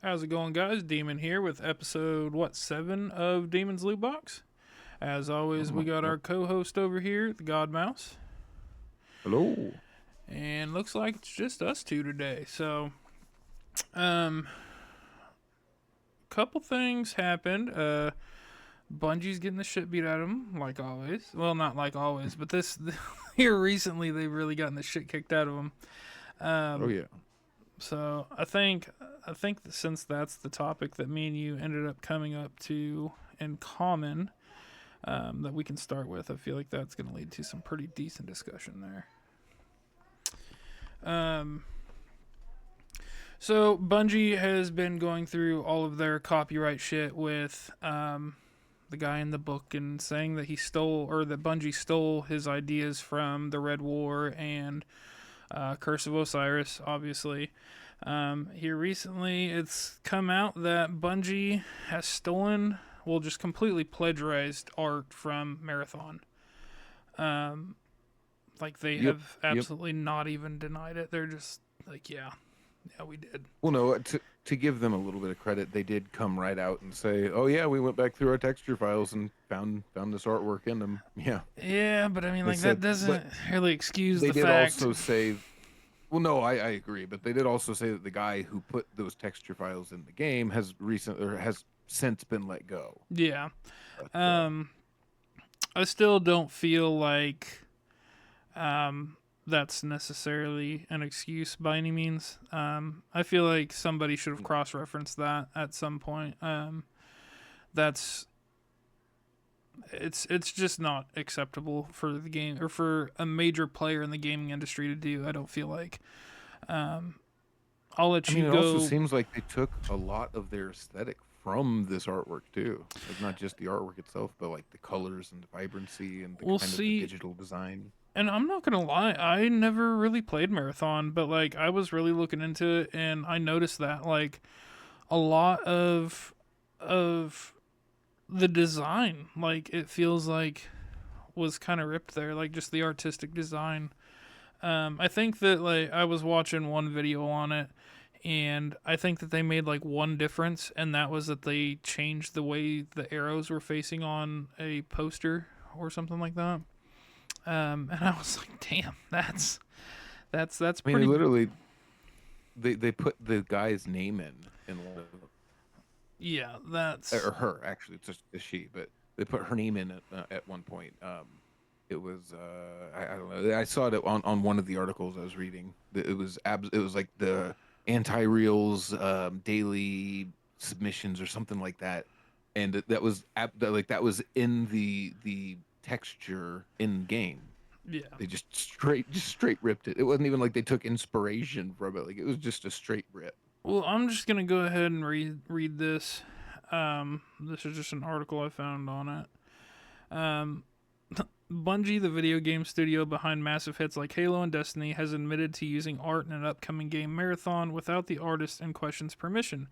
How's it going, guys? Demon here with episode 7 of Demon's Lutebox. As always, we got our co-host over here, the God Mouse. Hello. And looks like it's just us two today. So, couple things happened. Bungie's getting the shit beat out of them, like always. Well, not like always, but here recently they've really gotten the shit kicked out of them. Oh yeah. So I think that since that's the topic that me and you ended up coming up to in common, that we can start with, I feel like that's going to lead to some pretty decent discussion there. So Bungie has been going through all of their copyright shit with the guy in the book and saying that that Bungie stole his ideas from the Red War and Curse of Osiris, obviously. Here recently, it's come out that Bungie has just completely plagiarized art from Marathon. They have absolutely not even denied it. They're just like, yeah, we did. Well, no, to give them a little bit of credit, they did come right out and say, "Oh yeah, we went back through our texture files and found this artwork in them." Yeah. Yeah, but I mean, that doesn't really excuse the fact. They did also say, well, no, I agree, but they did also say that the guy who put those texture files in the game has since been let go. Yeah. But, I still don't feel like that's necessarily an excuse by any means. I feel like somebody should have cross-referenced that at some point. It's just not acceptable for the game or for a major player in the gaming industry to do. I don't feel like. I'll let you go. It also seems like they took a lot of their aesthetic from this artwork too. Like not just the artwork itself, but like the colors and the vibrancy and the the digital design. And I'm not gonna lie, I never really played Marathon, but like I was really looking into it, and I noticed that like a lot of the design, like it feels like was kind of ripped there, like just the artistic design. I think that like I was watching one video on it, and I think that they made like one difference, and that was that they changed the way the arrows were facing on a poster or something like that. And I was like, damn, that's pretty. I mean, literally, they put the guy's name in one of them. Yeah, that's or her actually. It's just a she, but they put her name in at one point. It was I don't know. I saw it on one of the articles I was reading. It was like the anti-reels daily submissions or something like that, and that was in the texture in game. Yeah, they just straight ripped it. It wasn't even like they took inspiration from it. Like it was just a straight rip. Well, I'm just gonna go ahead and read this. This is just an article I found on it. Bungie, the video game studio behind massive hits like Halo and Destiny, has admitted to using art in an upcoming game Marathon without the artist in question's permission.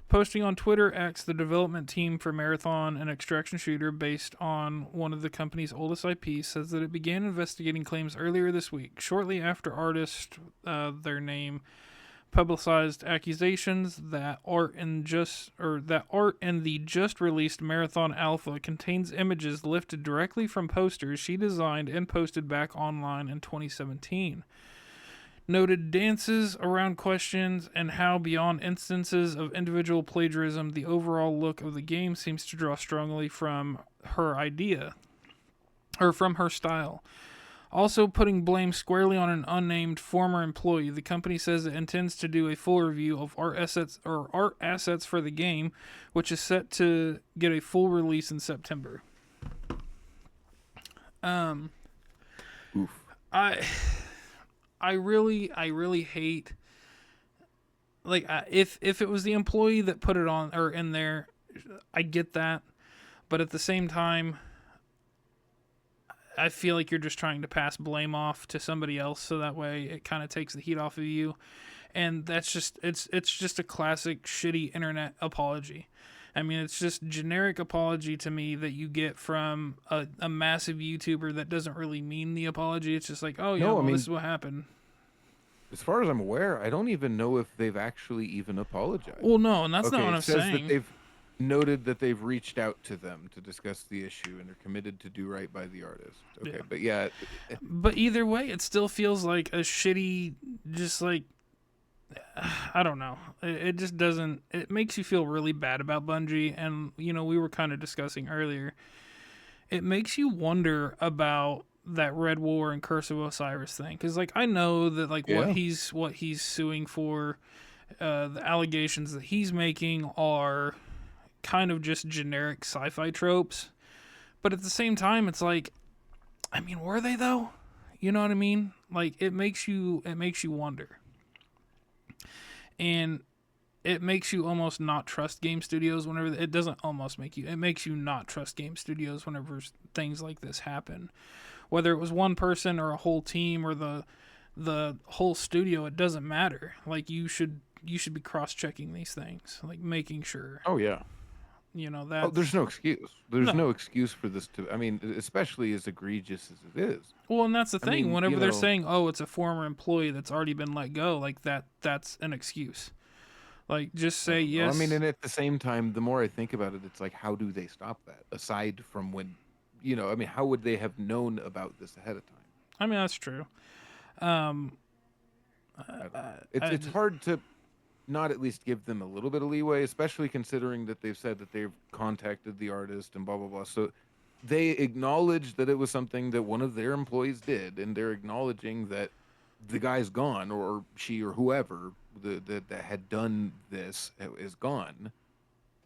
Posting on Twitter, X, the development team for Marathon, an extraction shooter based on one of the company's oldest IPs, says that it began investigating claims earlier this week, shortly after artist, their name, publicized accusations that art in the just released Marathon Alpha contains images lifted directly from posters she designed and posted back online in 2017. Noted dances around questions and how beyond instances of individual plagiarism, the overall look of the game seems to draw strongly from her style. Also putting blame squarely on an unnamed former employee, the company says it intends to do a full review of art assets for the game, which is set to get a full release in September. Oof. I really hate, like, if it was the employee that put it on or in there, I get that, but at the same time, I feel like you're just trying to pass blame off to somebody else, so that way it kind of takes the heat off of you, and that's just it's just a classic shitty internet apology. I mean, it's just generic apology to me that you get from a massive YouTuber that doesn't really mean the apology. It's just like, oh yeah, No, I well, this mean, is what happened. as far as I'm aware, I don't even know if they've actually even apologized. Well, no, and that's not Okay, what it I'm says that saying. they've noted that they've reached out to them to discuss the issue and are committed to do right by the artist. Okay, Yeah. but yeah, But either way, it still feels like a shitty, just like, I don't know. It just doesn't. It makes you feel really bad about Bungie, and we were kind of discussing earlier. It makes you wonder about that Red War and Curse of Osiris thing, because like I know that like yeah. what he's suing for, the allegations that he's making are kind of just generic sci-fi tropes, but at the same time, it's like, I mean, were they though? You know what I mean? Like it makes you wonder. And it makes you almost not trust game studios whenever it doesn't almost make you, it makes you not trust game studios whenever things like this happen, whether it was one person or a whole team or the whole studio. It doesn't matter. Like you should be cross-checking these things, like making sure Oh yeah. Oh, that's there's no excuse. There's no. no excuse for this to. I mean, especially as egregious as it is. Well, and that's the I thing, mean, whenever they're saying, oh, it's a former employee that's already been let go, like that's an excuse. Like just I say don't know. I mean, yes. and at the same time, the more I think about it, it's like, how do they stop that? Aside from when, I mean, how would they have known about this ahead of time? I mean, that's true. um I don't know. I It's hard to not at least give them a little bit of leeway, especially considering that they've said that they've contacted the artist and blah blah blah. So they acknowledge that it was something that one of their employees did, and they're acknowledging that the guy's gone, or she, or whoever that had done this is gone.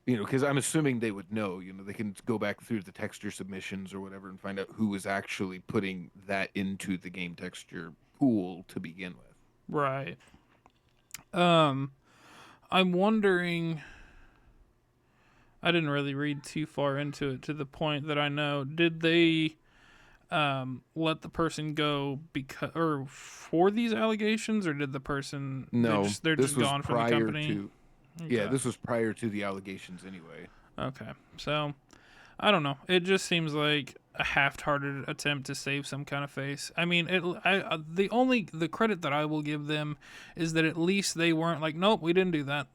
Because I'm assuming they would know. They can go back through the texture submissions or whatever and find out who was actually putting that into the game texture pool to begin with. right. um I'm wondering, I didn't really read too far into it to the point that I know, did they let the person go because or for these allegations, or did the person No, they're this just was gone from the prior company? to. Yeah, Okay. this was prior to the allegations anyway. Okay. So I don't know. It just seems like a half-hearted attempt to save some kind of face. I mean, the credit that I will give them is that at least they weren't like, nope, we didn't do that.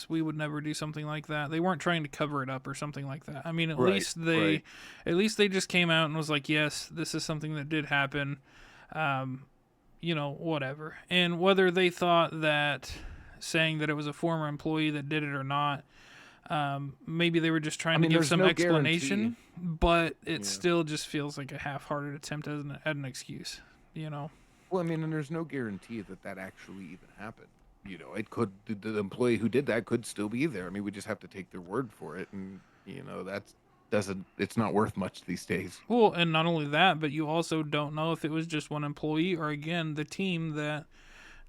We would never do something like that. They weren't trying to cover it up or something like that. I mean, Right, right. at least they just came out and was like, yes, this is something that did happen. Whatever. And whether they thought that saying that it was a former employee that did it or not, maybe they were just I trying to mean, give there's some no guarantee. explanation, but it Yeah. still just feels like a half-hearted attempt at an excuse. You know? Well, I mean, and there's no guarantee that that actually even happened. It could, the employee who did that could still be there. I mean, we just have to take their word for it, and that's doesn't. It's not worth much these days. Well, and not only that, but you also don't know if it was just one employee or again the team that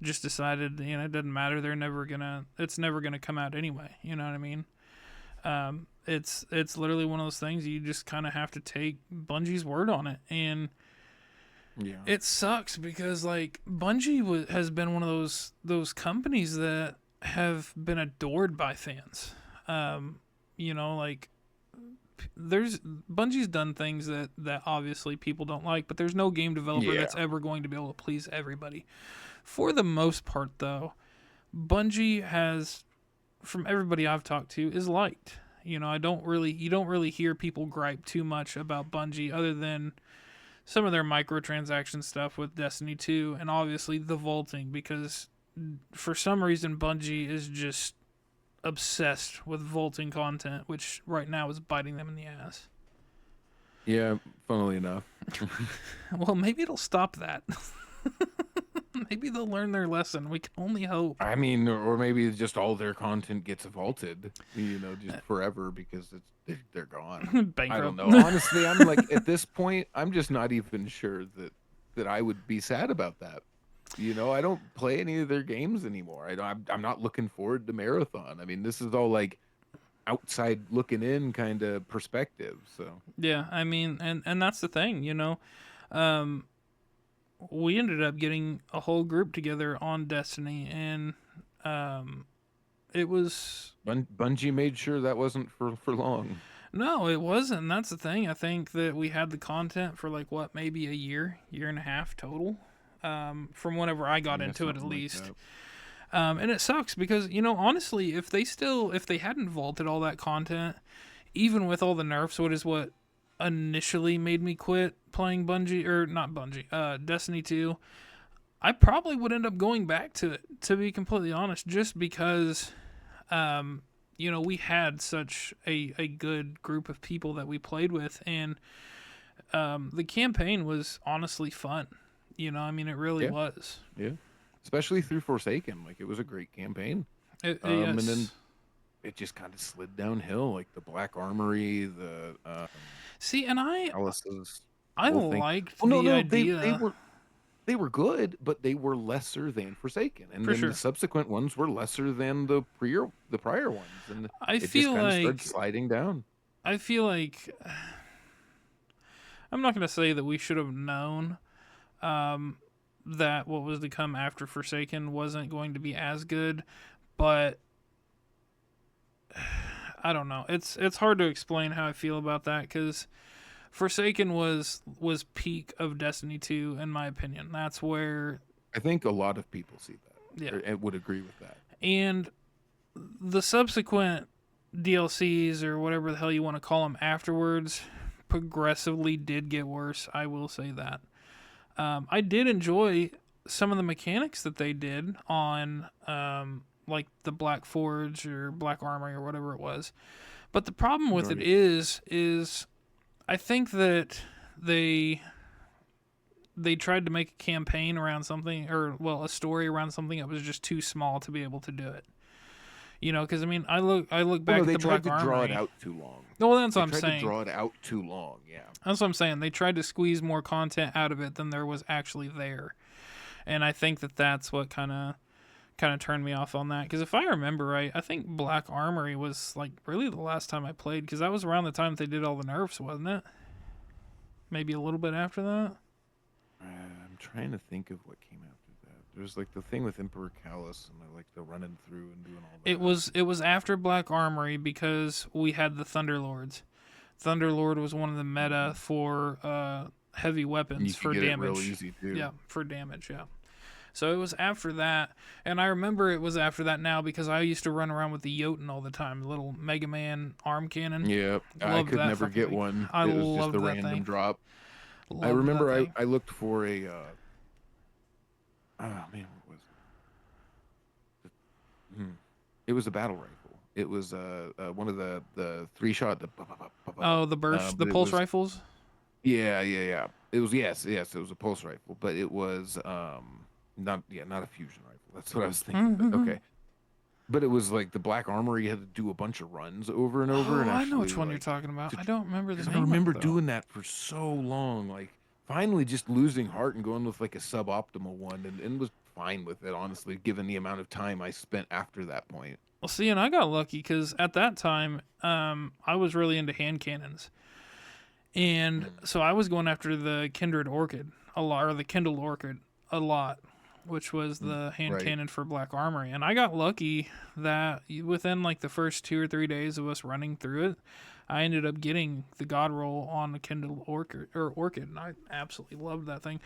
just decided, it doesn't matter. It's never gonna come out anyway. You know what I mean? It's literally one of those things you just kind of have to take Bungie's word on it, and Yeah. it sucks because like Bungie has been one of those companies that have been adored by fans. Like there's Bungie's done things that obviously people don't like, but there's no game developer Yeah. that's ever going to be able to please everybody. For the most part, though, Bungie has, from everybody I've talked to, is liked. You don't really hear people gripe too much about Bungie other than some of their microtransaction stuff with Destiny 2 and obviously the vaulting, because for some reason Bungie is just obsessed with vaulting content, which right now is biting them in the ass. Yeah. Funnily enough. Well, maybe it'll stop that. Maybe they'll learn their lesson. We can only hope. I mean, or maybe just all their content gets vaulted, just forever because they're gone. I don't Bankrupt. know. Honestly, I'm like at this point, I'm just not even sure that I would be sad about that. I don't play any of their games anymore. I'm not looking forward to Marathon. I mean, this is all like outside looking in kind of perspective. So Yeah, I mean, and that's the thing. Um, we ended up getting a whole group together on Destiny, and it was. Bungie made sure that wasn't for long. No, it wasn't. And that's the thing. I think that we had the content for like what, maybe a year and a half total, from whenever I got Yeah, into it at something like least. that. And it sucks because, you know, honestly, if they hadn't vaulted all that content, even with all the nerfs, what initially made me quit playing Bungie, or not Bungie, Destiny 2, I probably would end up going back to it, to be completely honest, just because, you know, we had such a good group of people that we played with, and the campaign was honestly fun. You know, I mean, it really Yeah. was. Yeah. Especially through Forsaken. Like, it was a great campaign. Yes. And then it just kind of slid downhill. Like, the Black Armory, the See, and Alice's I whole thing. liked Well, the no, idea. they were good, but they were lesser than Forsaken. And For then the sure. subsequent ones were lesser than the prior ones. And I it just feel kind of started like sliding down. I feel like I'm not going to say that we should have known that what was to come after Forsaken wasn't going to be as good, but I don't know. It's hard to explain how I feel about that, because Forsaken was peak of Destiny 2 in my opinion. That's where, I think a lot of people see that. yeah, And would agree with that. and the subsequent DLCs or whatever the hell you want to call them afterwards progressively did get worse. I will say that. I did enjoy some of the mechanics that they did on like the Black Forge or Black Armory or whatever it was. But the problem with it is I think that they tried to make a campaign around something, or well, a story around something that was just too small to be able to do it. You know, because I mean, I look back at the Black They tried to draw it Armory. out too long. Well, that's what I'm They tried to saying. draw it out too long, yeah. That's what I'm saying. They tried to squeeze more content out of it than there was actually there, and I think that that's what kind of turned me off on that. Because if I remember right, I think Black Armory was like really the last time I played, because that was around the time that they did all the nerfs, wasn't it? Maybe a little bit after that. I'm trying to think of what came after that. There's like the thing with Emperor Callus, and I like the running through and doing all that. It was after Black Armory, because we had the Thunderlords. Thunderlord was one of the meta for heavy And you weapons could for get damage. it real easy too. Yeah, for damage, yeah. So it was after that, and I remember it was after that now because I used to run around with the Jotun all the time, the little Mega Man arm cannon. Yeah, I Loved could that never fucking get thing. one. I It was just loved a that random thing. drop. I Loved remember that thing. I looked for a oh man, what was it? It was a battle rifle. It was one of the 3-shot. Oh, the burst, the But it pulse was rifles. yeah. It was yes. It was a pulse rifle, but it was not a fusion rifle. That's what I was thinking. But okay, but it was like the Black Armory. You had to do a bunch of runs over and over, Oh, and I know actually which one you're like talking about. I don't remember the because name I remember of it, though. doing that for so long. Like finally just losing heart and going with like a suboptimal one, and was fine with it honestly, given the amount of time I spent after that point. Well, see, and I got lucky because at that time, I was really into hand cannons, and so I was going after the Kindred Orchid a lot, or the Kindle Orchid a lot, which was the hand Right. cannon for Black Armory. And I got lucky that within like the first 2 or 3 days of us running through it, I ended up getting the God roll on the Kindle Orchid, and I absolutely loved that thing.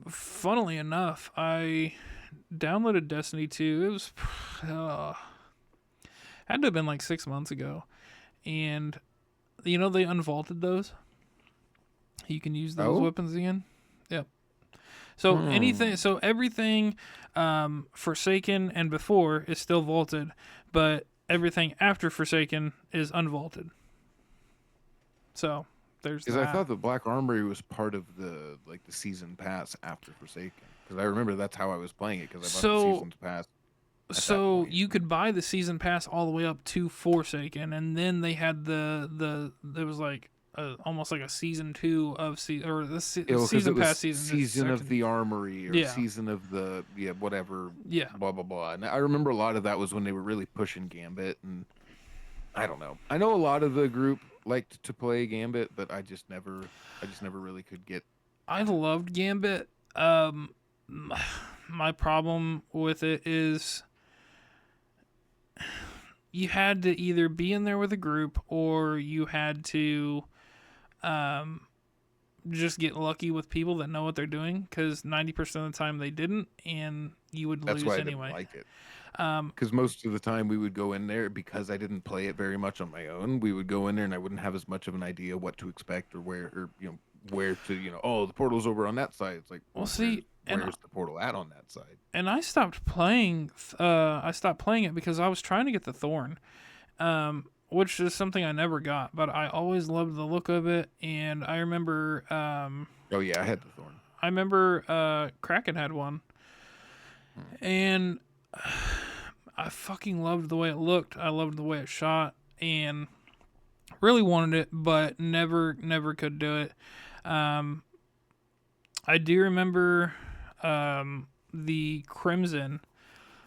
Funnily enough, I downloaded Destiny 2. It was had to have been like 6 months ago, and you know they unvaulted those. You can use those weapons again. Yep. So everything Forsaken and before is still vaulted, but everything after Forsaken is unvaulted. So there's Because that. I thought the Black Armory was part of the season pass after Forsaken. Because I remember that's how I was playing it. Because I bought the season's pass. So you could buy the season pass all the way up to Forsaken, and then they had there was like almost like a season 2 of season pass season of the Armory or season of the whatever blah blah blah. And I remember a lot of that was when they were really pushing Gambit, and I don't know. I know a lot of the group liked to play Gambit, but I just never really could get. I loved Gambit. My problem with it is you had to either be in there with a group or you had to um, just get lucky with people that know what they're doing, because 90% of the time they didn't, and you would That's lose why I didn't anyway. like it. Because most of the time we would go in there, because I didn't play it very much on my own. We would go in there and I wouldn't have as much of an idea what to expect or where, or where to, oh, the portal's over on that side. It's like, Well, well, see, where's the portal at on that side? and I stopped playing. I stopped playing it because I was trying to get the Thorn, which is something I never got. But I always loved the look of it, and I remember. Oh yeah, I had the thorn. I remember Kraken had one, and I fucking loved the way it looked. I loved the way it shot, and really wanted it, but never could do it. I do remember the Crimson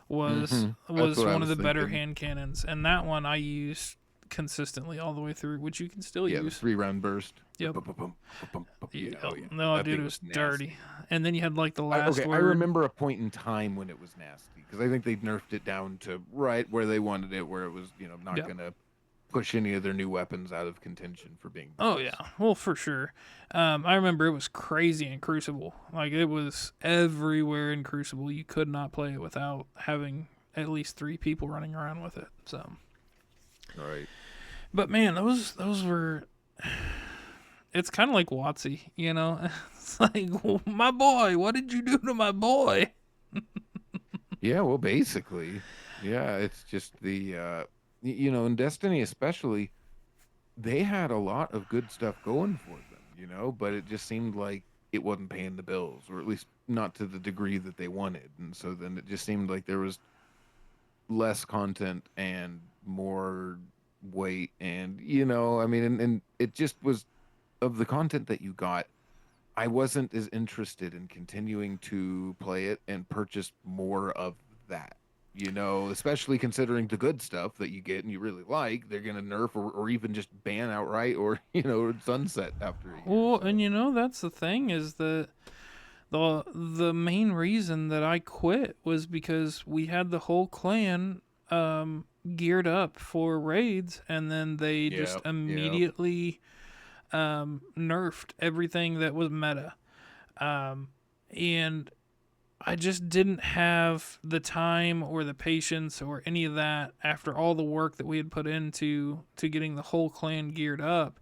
was That's what I one of was the better thinking. hand cannons, and that one I used consistently all the way through, which you can still Yeah, the use. 3-round burst. Yep. Bum, bum, bum, bum, bum. Yeah. Oh yeah. No, That dude, thing it was nasty. dirty. And then you had like the last Okay, word. I remember a point in time when it was nasty, because I think they nerfed it down to right where they wanted it, where it was, not Yep. gonna push any of their new weapons out of contention for being. Oh yeah, well for sure. I remember it was crazy in Crucible. Like it was everywhere in Crucible. You could not play it without having at least 3 people running around with it. So, All right. but man, those were. It's kind of like WotC, you know. It's like, my boy, what did you do to my boy? Yeah, well, basically, yeah, it's just the in Destiny especially, they had a lot of good stuff going for them, but it just seemed like it wasn't paying the bills, or at least not to the degree that they wanted. And so then it just seemed like there was less content and more weight, and I mean, and it just was, of the content that you got, I wasn't as interested in continuing to play it and purchase more of that. Especially considering the good stuff that you get and you really like, they're gonna nerf or even just ban outright, or sunset after a year. Well, So. and that's the thing, is that the main reason that I quit was because we had the whole clan geared up for raids, and then they just Yep. immediately nerfed everything that was meta. And I just didn't have the time or the patience or any of that after all the work that we had put into getting the whole clan geared up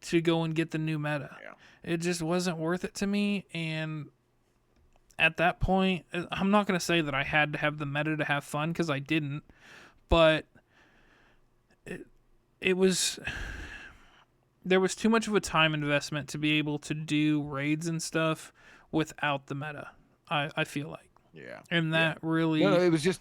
to go and get the new meta. Yeah. It just wasn't worth it to me, and at that point, I'm not going to say that I had to have the meta to have fun, because I didn't, but it was, there was too much of a time investment to be able to do raids and stuff without the meta. I feel like. Yeah. And that really. No, it was just,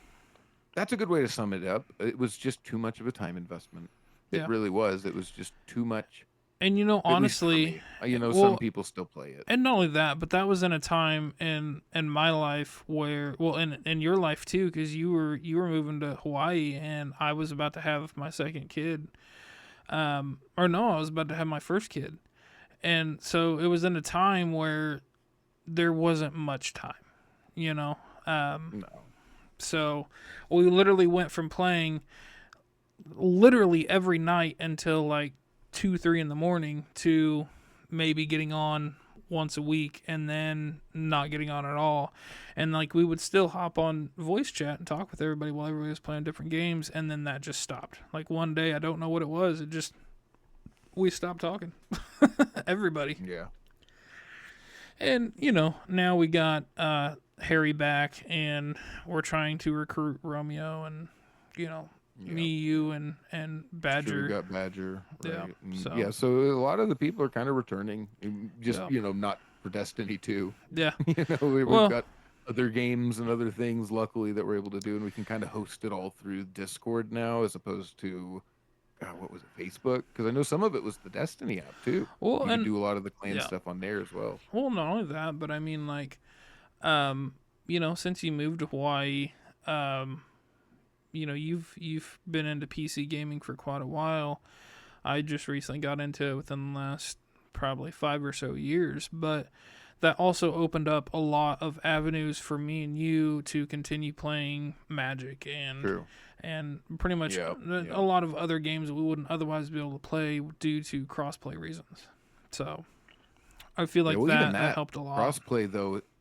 that's a good way to sum it up. It was just too much of a time investment. It really was. It was just too much. And honestly, some people still play it. And not only that, but that was in a time in my life where, well, in your life too, because you were moving to Hawaii, and I was about to have my second kid. Or no, I was about to have my first kid, and so it was in a time where there wasn't much time, No. So we literally went from playing literally every night until like 2-3 in the morning to maybe getting on once a week, and then not getting on at all. And like we would still hop on voice chat and talk with everybody while everybody was playing different games, and then that just stopped. Like one day, I don't know what it was, we stopped talking. Everybody. Yeah. And now we got Harry back, and we're trying to recruit Romeo, and me, you, and Badger. Sure, we got Badger. Right? Yeah. So a lot of the people are kind of returning, just Yeah. Not for Destiny 2. Yeah. We've got other games and other things, luckily, that we're able to do, and we can kind of host it all through Discord now, as opposed to what was it, Facebook? Because I know some of it was the Destiny app too. Well, you and can do a lot of the clan stuff on there as well. Well, not only that, but I mean, like, since you moved to Hawaii, you've been into PC gaming for quite a while. I just recently got into it within the last probably 5 or so years, but that also opened up a lot of avenues for me and you to continue playing Magic True. and pretty much Yeah. a lot of other games that we wouldn't otherwise be able to play due to crossplay reasons. So I feel like Well, even that helped a lot.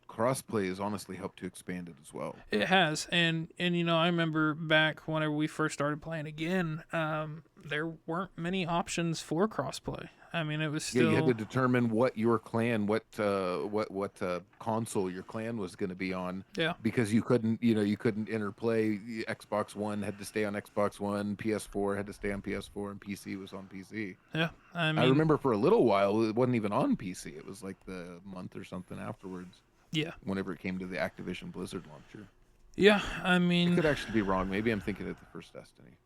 Crossplay has honestly helped to expand it as well. It has, and you know, I remember back whenever we first started playing again, there weren't many options for crossplay. I mean, it was still You had to determine what your clan, what console your clan was going to be on. Yeah. Because you couldn't, you couldn't interplay. Xbox One had to stay on Xbox One, PS4 had to stay on PS4, and PC was on PC. Yeah, I mean, I remember for a little while it wasn't even on PC. It was like the month or something afterwards. Yeah. Whenever it came to the Activision Blizzard launcher. Yeah, I mean, I could actually be wrong. Maybe I'm thinking of the first Destiny.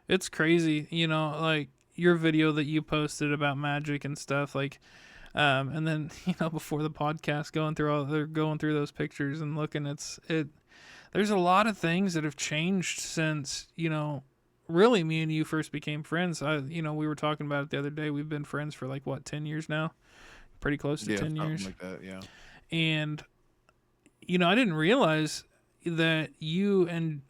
it's crazy, you know, like your video that you posted about Magic and stuff, like, and then you know before the podcast, going through those pictures and looking, there's a lot of things that have changed since really me and you first became friends. We were talking about it the other day. We've been friends for like what 10 years now, pretty close to 10 years, like that, yeah. And I didn't realize that you and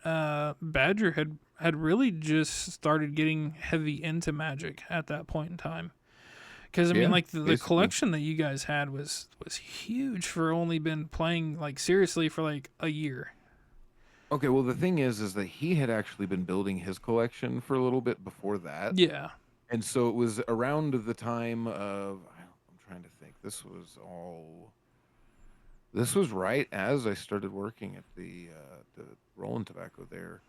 Badger had really just started getting heavy into Magic at that point in time. Because I mean, like the collection that you guys had was huge for only been playing like seriously for like a year. Okay, well the thing is that he had actually been building his collection for a little bit before that. Yeah. And so it was around the time of I'm trying to think. This was right as I started working at the Rolling Tobacco there,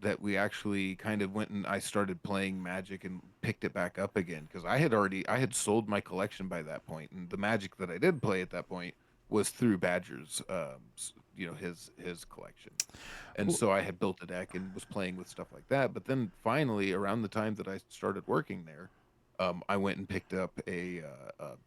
that we actually kind of went and I started playing Magic and picked it back up again, because I had sold my collection by that point, and the Magic that I did play at that point was through Badger's his collection. And so I had built a deck and was playing with stuff like that. But then finally, around the time that I started working there, I went and picked up a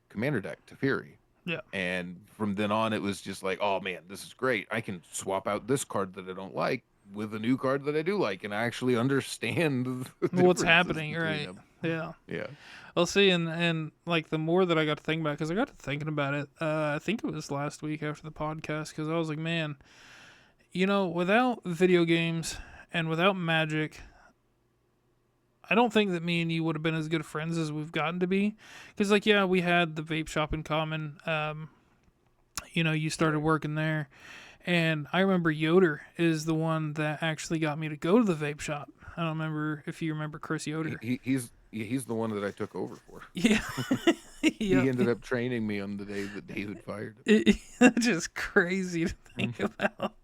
commander deck, Teferi. Yeah. And from then on, it was just like, oh man, this is great. I can swap out this card that I don't like with a new card that I do like, and I actually understand what's happening, right? Them. Yeah. Yeah. Well, see, and like the more that I got to think about it, because I got to thinking about it, I think it was last week after the podcast, because I was like, man, without video games and without Magic, I don't think that me and you would have been as good friends as we've gotten to be. Because, like, yeah, we had the vape shop in common. You started working there. And I remember Yoder is the one that actually got me to go to the vape shop. I don't remember if you remember Chris Yoder. He's the one that I took over for. Yeah. He ended up training me on the day that David fired him. That's just crazy to think about.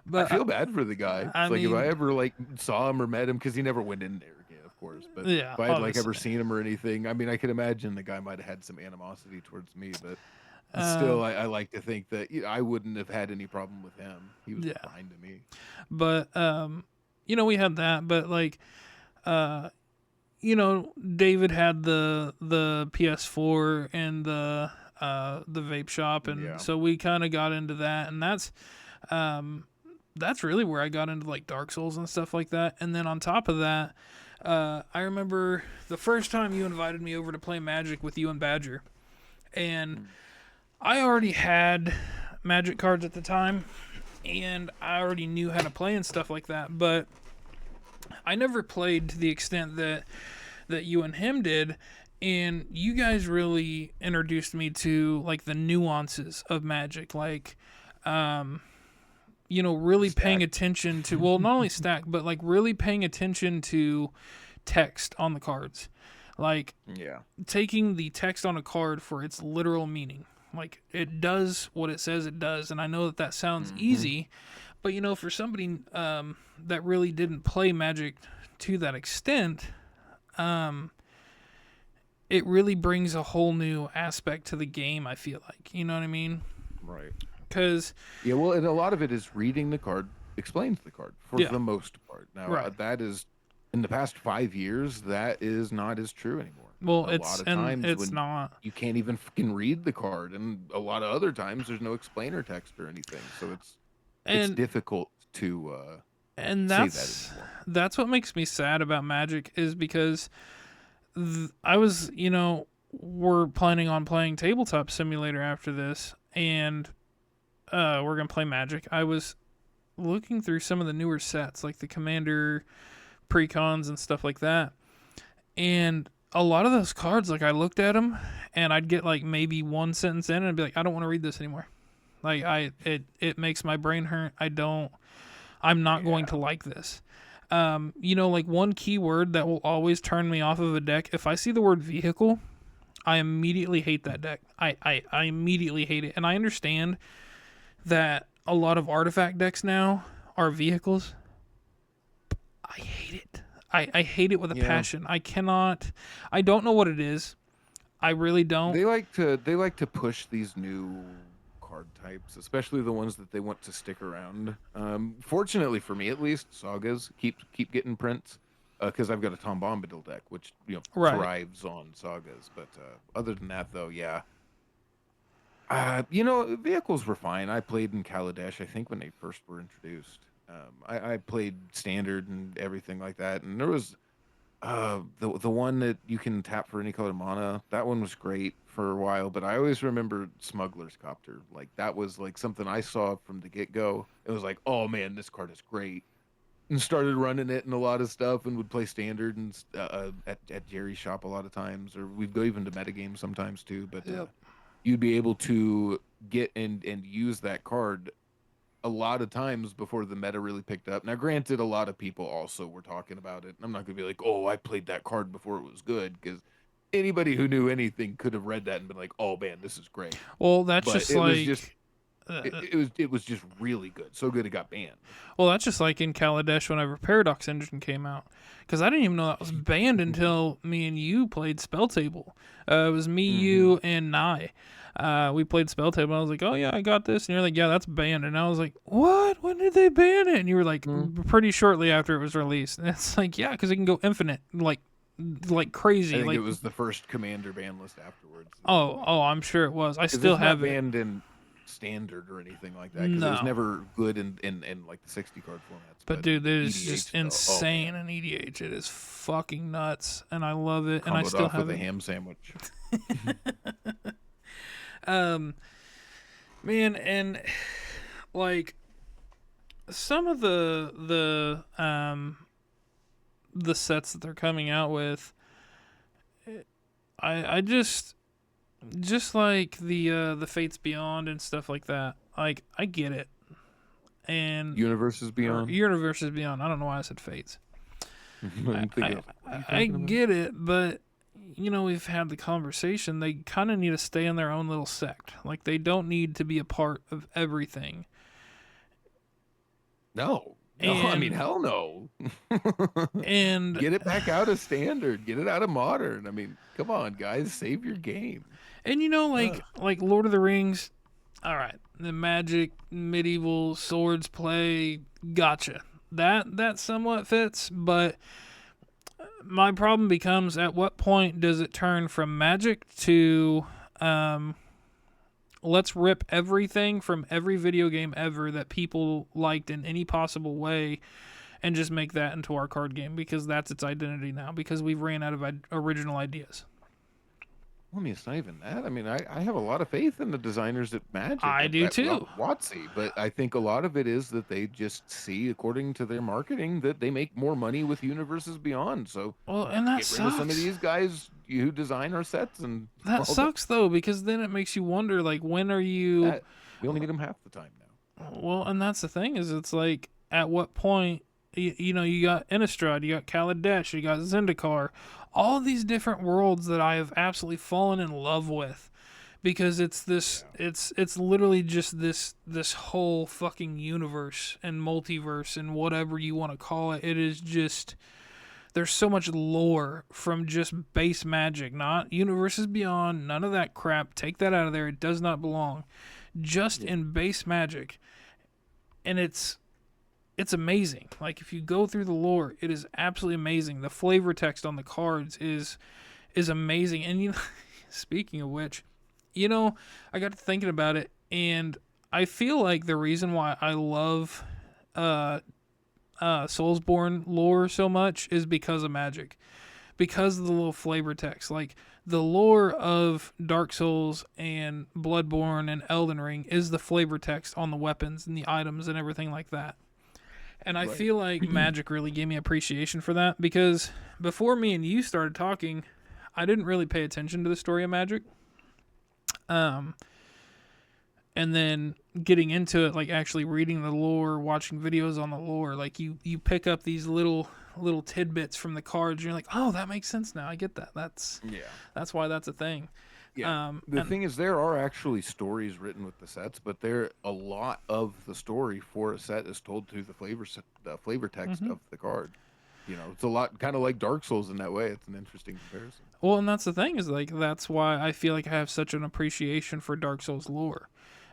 But I feel bad for the guy. If I ever saw him or met him, because he never went in there again, of course. But yeah, if I had ever seen him or anything, I mean, I could imagine the guy might have had some animosity towards me, but still, I like to think that I wouldn't have had any problem with him. He was fine to me. But we had that, but David had the PS4 and the vape shop, and so we kind of got into that, and that's really where I got into like Dark Souls and stuff like that. And then on top of that, I remember the first time you invited me over to play Magic with you and Badger, and I already had Magic cards at the time, and I already knew how to play and stuff like that, but I never played to the extent that you and him did, and you guys really introduced me to like the nuances of Magic, like really paying attention to, well, not only stack, but like really paying attention to text on the cards, like taking the text on a card for its literal meaning. Like, it does what it says it does, and I know that sounds easy, but for somebody that really didn't play Magic to that extent, it really brings a whole new aspect to the game, I feel like. You know what I mean? Right. Because and a lot of it is reading the card explains the card for the most part. Now, that is, in the past 5 years, that is not as true anymore. Well, a lot of times it's not. You can't even fucking read the card, and a lot of other times there's no explainer text or anything, so it's difficult to and that's what makes me sad about Magic, is because I was we're planning on playing Tabletop Simulator after this, and we're gonna play Magic. I was looking through some of the newer sets, like the Commander precons and stuff like that, and a lot of those cards, like I looked at them, and I'd get like maybe one sentence in, and I'd be like, I don't want to read this anymore. Like it makes my brain hurt. I'm not going to like this. Like one keyword that will always turn me off of a deck. If I see the word vehicle, I immediately hate that deck. I immediately hate it. And I understand that a lot of artifact decks now are vehicles. I hate it. I hate it with a passion. I don't know what it is. I really don't. They like to push these new card types, especially the ones that they want to stick around. Fortunately for me, at least, sagas keep getting prints because I've got a Tom Bombadil deck, which thrives on sagas. But other than that, though, yeah. Vehicles were fine. I played in Kaladesh, I think, when they first were introduced. I played standard and everything like that, and there was the one that you can tap for any color mana. That one was great for a while, but I always remember Smuggler's Copter. Like that was like something I saw from the get go. It was like, oh man, this card is great, and started running it and a lot of stuff, and would play standard and at Jerry's shop a lot of times, or we'd go even to metagames sometimes too. But you'd be able to get and use that card a lot of times before the meta really picked up. Now, granted, a lot of people also were talking about it. I'm not going to be like, oh, I played that card before it was good, because anybody who knew anything could have read that and been like, oh, man, this is great. Well, that's but just it like... was just, it was just really good. So good it got banned. Well, that's just like in Kaladesh whenever Paradox Engine came out. Because I didn't even know that was banned until me and you played Spell Table. It was me, you, and Nye. We played Spell Table, and I was like, oh, yeah, I got this. And you're like, yeah, that's banned. And I was like, what? When did they ban it? And you were like, pretty shortly after it was released. And it's like, yeah, because it can go infinite, like crazy. I think like, it was the first Commander ban list afterwards. Oh, I'm sure it was. I still have it. Banned in standard or anything like that, because it was never good in like the 60 card formats. But dude, it is just insane in EDH. It is fucking nuts, and I love it. And I still have with a ham sandwich. Man, and like some of the sets that they're coming out with, I just like the Fates Beyond and stuff like that. Like I get it. And Universes Beyond. Universes Beyond. I don't know why I said Fates. I get it, but we've had the conversation. They kind of need to stay in their own little sect. Like they don't need to be a part of everything. No, I mean, hell no. And get it back out of standard. Get it out of modern. I mean, come on, guys, save your game. And like Lord of the Rings. All right, the magic, medieval swords play. Gotcha. That somewhat fits, but my problem becomes, at what point does it turn from magic to let's rip everything from every video game ever that people liked in any possible way and just make that into our card game, because that's its identity now, because we've ran out of original ideas. Well, I mean, it's not even that. I mean, I have a lot of faith in the designers at Magic. I do too. WotC, but I think a lot of it is that they just see, according to their marketing, that they make more money with Universes Beyond. So, and that get rid of some of these guys who design our sets, and that sucks though, because then it makes you wonder, like, when are you? We only need them half the time now. Well, and that's the thing, is it's like, at what point? You got Innistrad, you got Kaladesh, you got Zendikar, all these different worlds that I have absolutely fallen in love with, because it's this, it's literally just this whole fucking universe and multiverse and whatever you want to call it. It is just, there's so much lore from just base Magic, not Universes Beyond, none of that crap. Take that out of there. It does not belong. Just in base Magic, and it's amazing. Like, if you go through the lore, it is absolutely amazing. The flavor text on the cards is amazing. And speaking of which, I got to thinking about it, and I feel like the reason why I love Soulsborne lore so much is because of Magic. because of the little flavor text. Like the lore of Dark Souls and Bloodborne and Elden Ring is the flavor text on the weapons and the items and everything like that. And I Right. feel like Magic really gave me appreciation for that, because before me and you started talking, I didn't really pay attention to the story of Magic. And then getting into it, like actually reading the lore, watching videos on the lore, like you pick up these little tidbits from the cards. And you're like, oh, that makes sense now. I get that. That's why that's a thing. Yeah. The thing is, there are actually stories written with the sets, but a lot of the story for a set is told through the flavor text of the card. It's a lot kind of like Dark Souls in that way. It's an interesting comparison. Well, and that's the thing, is like that's why I feel like I have such an appreciation for Dark Souls lore.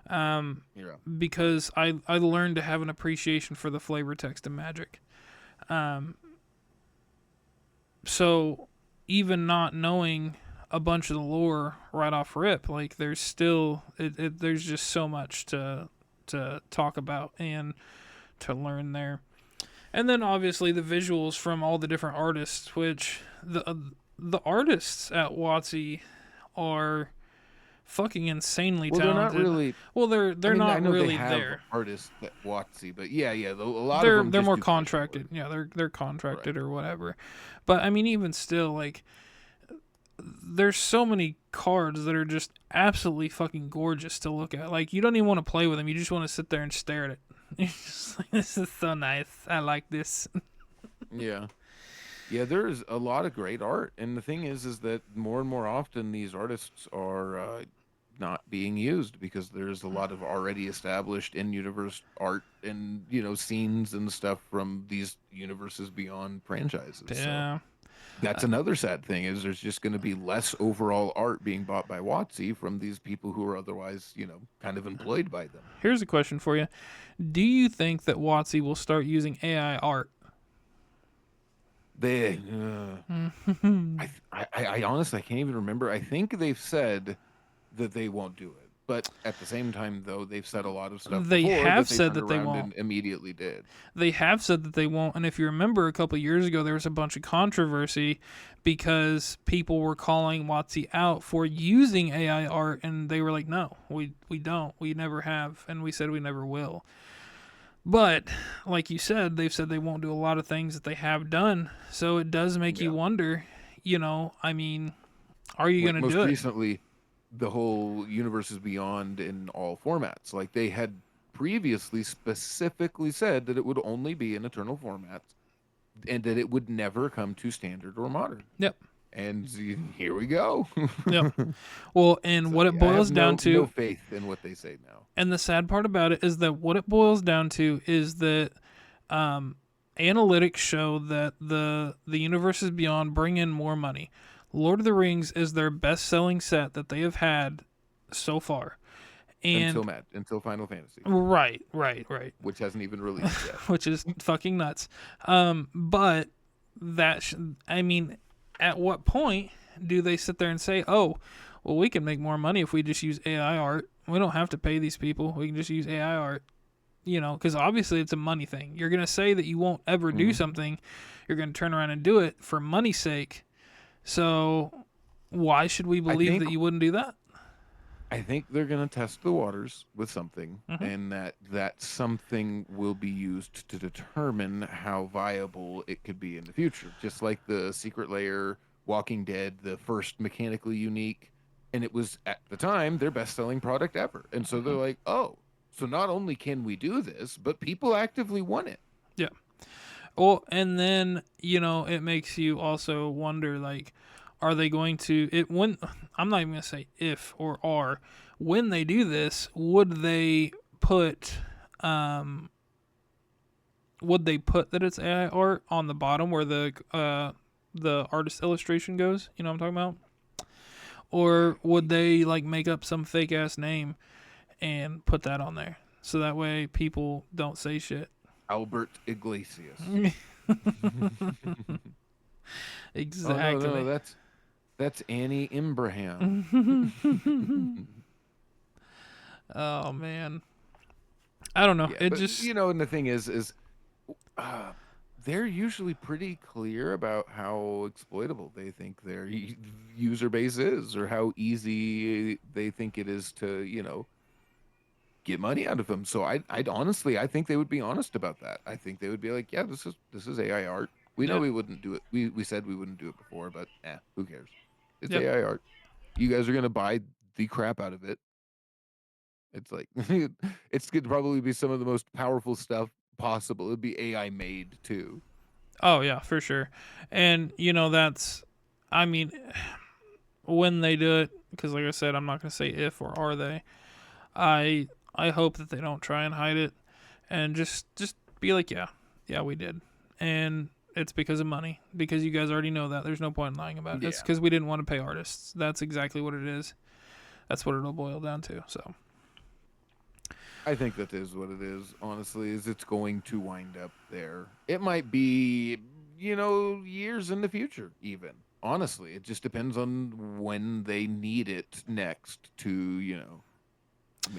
Because I learned to have an appreciation for the flavor text of Magic. So even not knowing a bunch of the lore right off rip, like there's still there's just so much to talk about and to learn there. And then obviously the visuals from all the different artists, which the artists at WotC are fucking insanely talented. They're not really. Well, they're not really they have there. Artists at WotC, but a lot of them they're just more do contracted. Yeah, they're contracted or whatever. But I mean, even still, like there's so many cards that are just absolutely fucking gorgeous to look at. Like you don't even want to play with them. You just want to sit there and stare at it. You're just like, this is so nice. I like this. Yeah. Yeah, there's a lot of great art, and the thing is that more and more often these artists are not being used because there's a lot of already established in-universe art and scenes and stuff from these universes beyond franchises. Yeah. So that's another sad thing, is there's just going to be less overall art being bought by WotC from these people who are otherwise kind of employed by them. Here's a question for you: do you think that WotC will start using AI art? I honestly, I can't even remember. I think they've said that they won't do it, but at the same time, though, they've said a lot of stuff. They have said that they won't. And immediately did. They have said that they won't. And if you remember, a couple of years ago, there was a bunch of controversy because people were calling WotC out for using AI art, and they were like, "No, we don't. We never have, and we said we never will." But, like you said, they've said they won't do a lot of things that they have done. So it does make you wonder, I mean, are you going to do it? Most recently, the whole Universes Beyond in all formats. Like, they had previously specifically said that it would only be in Eternal formats and that it would never come to Standard or Modern. Yep. And here we go. Yep. Well, and what it boils down to... no faith in what they say now. And the sad part about it is that what it boils down to is that analytics show that the Universes Beyond bring in more money. Lord of the Rings is their best-selling set that they have had so far. And Until Final Fantasy. Right. Which hasn't even released yet. Which is fucking nuts. But at what point do they sit there and say, oh, well, we can make more money if we just use AI art. We don't have to pay these people. We can just use AI art. Because obviously it's a money thing. You're going to say that you won't ever do something. You're going to turn around and do it for money's sake. So why should we believe that you wouldn't do that? I think they're going to test the waters with something, and that something will be used to determine how viable it could be in the future. Just like the Secret Lair, Walking Dead, the first mechanically unique, and it was, at the time, their best-selling product ever. And so they're like, oh, so not only can we do this, but people actively want it. Yeah. Well, and then, it makes you also wonder, like, are they going to I'm not even going to say if or are, when they do this, would they put that it's AI art on the bottom where the artist illustration goes? You know what I'm talking about? Or would they like make up some fake ass name and put that on there so that way people don't say shit? Albert Iglesias. Exactly. Oh, no, that's Annie Imbraham. Oh man, I don't know. Yeah, and the thing is they're usually pretty clear about how exploitable they think their user base is, or how easy they think it is to, get money out of them. So I'd honestly, I think they would be honest about that. I think they would be like, yeah, this is AI art. We know Yep. we wouldn't do it. We said we wouldn't do it before, but who cares? It's Yep. AI art. You guys are gonna buy the crap out of it. It's like it's gonna probably be some of the most powerful stuff possible. It'd be AI made too. Oh yeah, for sure. And that's, I mean, when they do it, because like I said, I'm not gonna say if or are they. I hope that they don't try and hide it, and just be like, yeah, yeah, we did, and it's because of money. Because you guys already know that. There's no point in lying about it. It's Yeah. because we didn't want to pay artists. That's exactly what it is. That's what it'll boil down to. So I think that is what it is, honestly, is it's going to wind up there. It might be, years in the future, even. Honestly, it just depends on when they need it next to,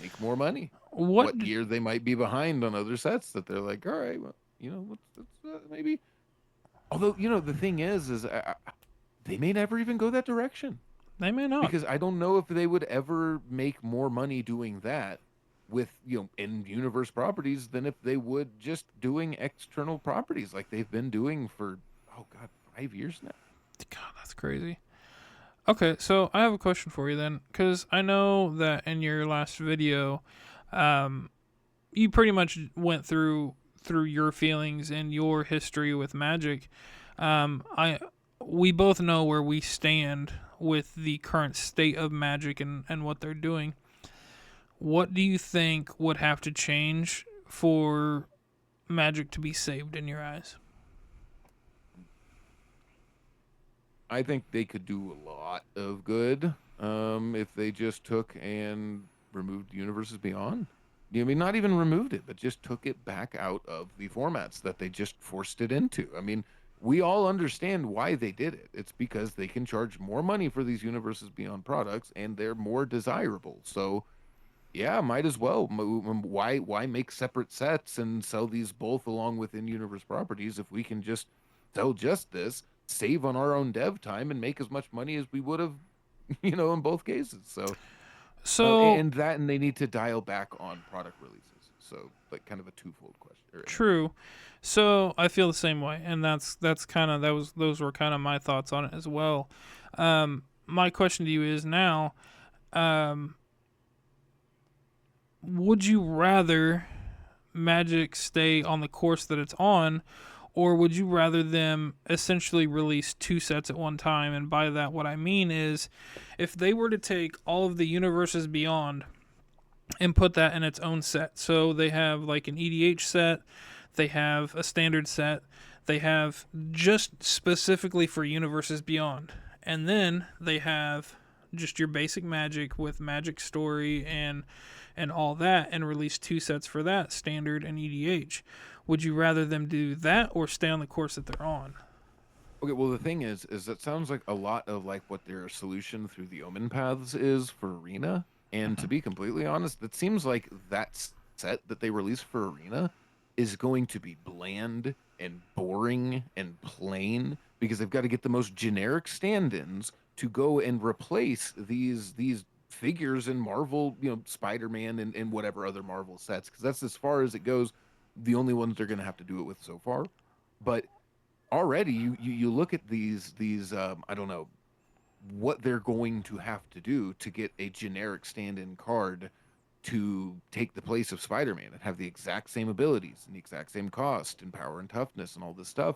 make more money. what? What year they might be behind on other sets that they're like, all right, well, let's maybe. Although, the thing is they may never even go that direction, They may not. because I don't know if they would ever make more money doing that with, in universe properties, than if they would just doing external properties like they've been doing for, oh god, 5 years now. God, that's crazy. Okay, so I have a question for you then, because I know that in your last video, um, you pretty much went through your feelings and your history with Magic. I We both know where we stand with the current state of Magic and what they're doing. What do you think would have to change for Magic to be saved in your eyes? I think they could do a lot of good, if they just took and removed Universes Beyond. I mean, not even removed it, but just took it back out of the formats that they just forced it into. I mean, we all understand why they did it. It's because they can charge more money for these Universes Beyond products, and they're more desirable. So, yeah, might as well. Why make separate sets and sell these both along with in-universe properties if we can just sell just this, save on our own dev time, and make as much money as we would have, in both cases. So, So and they need to dial back on product releases. So, like, kind of a twofold question or answer. true. So I feel the same way, and that's kind of those were kind of my thoughts on it as well. My question to you is now, um, would you rather Magic stay on the course that it's on, or would you rather them essentially release two sets at one time? And by that, what I mean is, if they were to take all of the universes beyond and put that in its own set, so they have like an EDH set, they have a standard set, they have just specifically for universes beyond, and then they have just your basic Magic with Magic Story and all that, and release two sets for that, standard and EDH. Would you rather them do that or stay on the course that they're on? Okay, well, the thing is that sounds like a lot of like what their solution through the Omen Paths is for Arena. And to be completely honest, it seems like that set that they released for Arena is going to be bland and boring and plain, because they've got to get the most generic stand-ins to go and replace these figures in Marvel, Spider-Man and whatever other Marvel sets, because that's as far as it goes. The only ones they're going to have to do it with so far. But already you look at these I don't know what they're going to have to do to get a generic stand-in card to take the place of Spider-Man and have the exact same abilities and the exact same cost and power and toughness and all this stuff.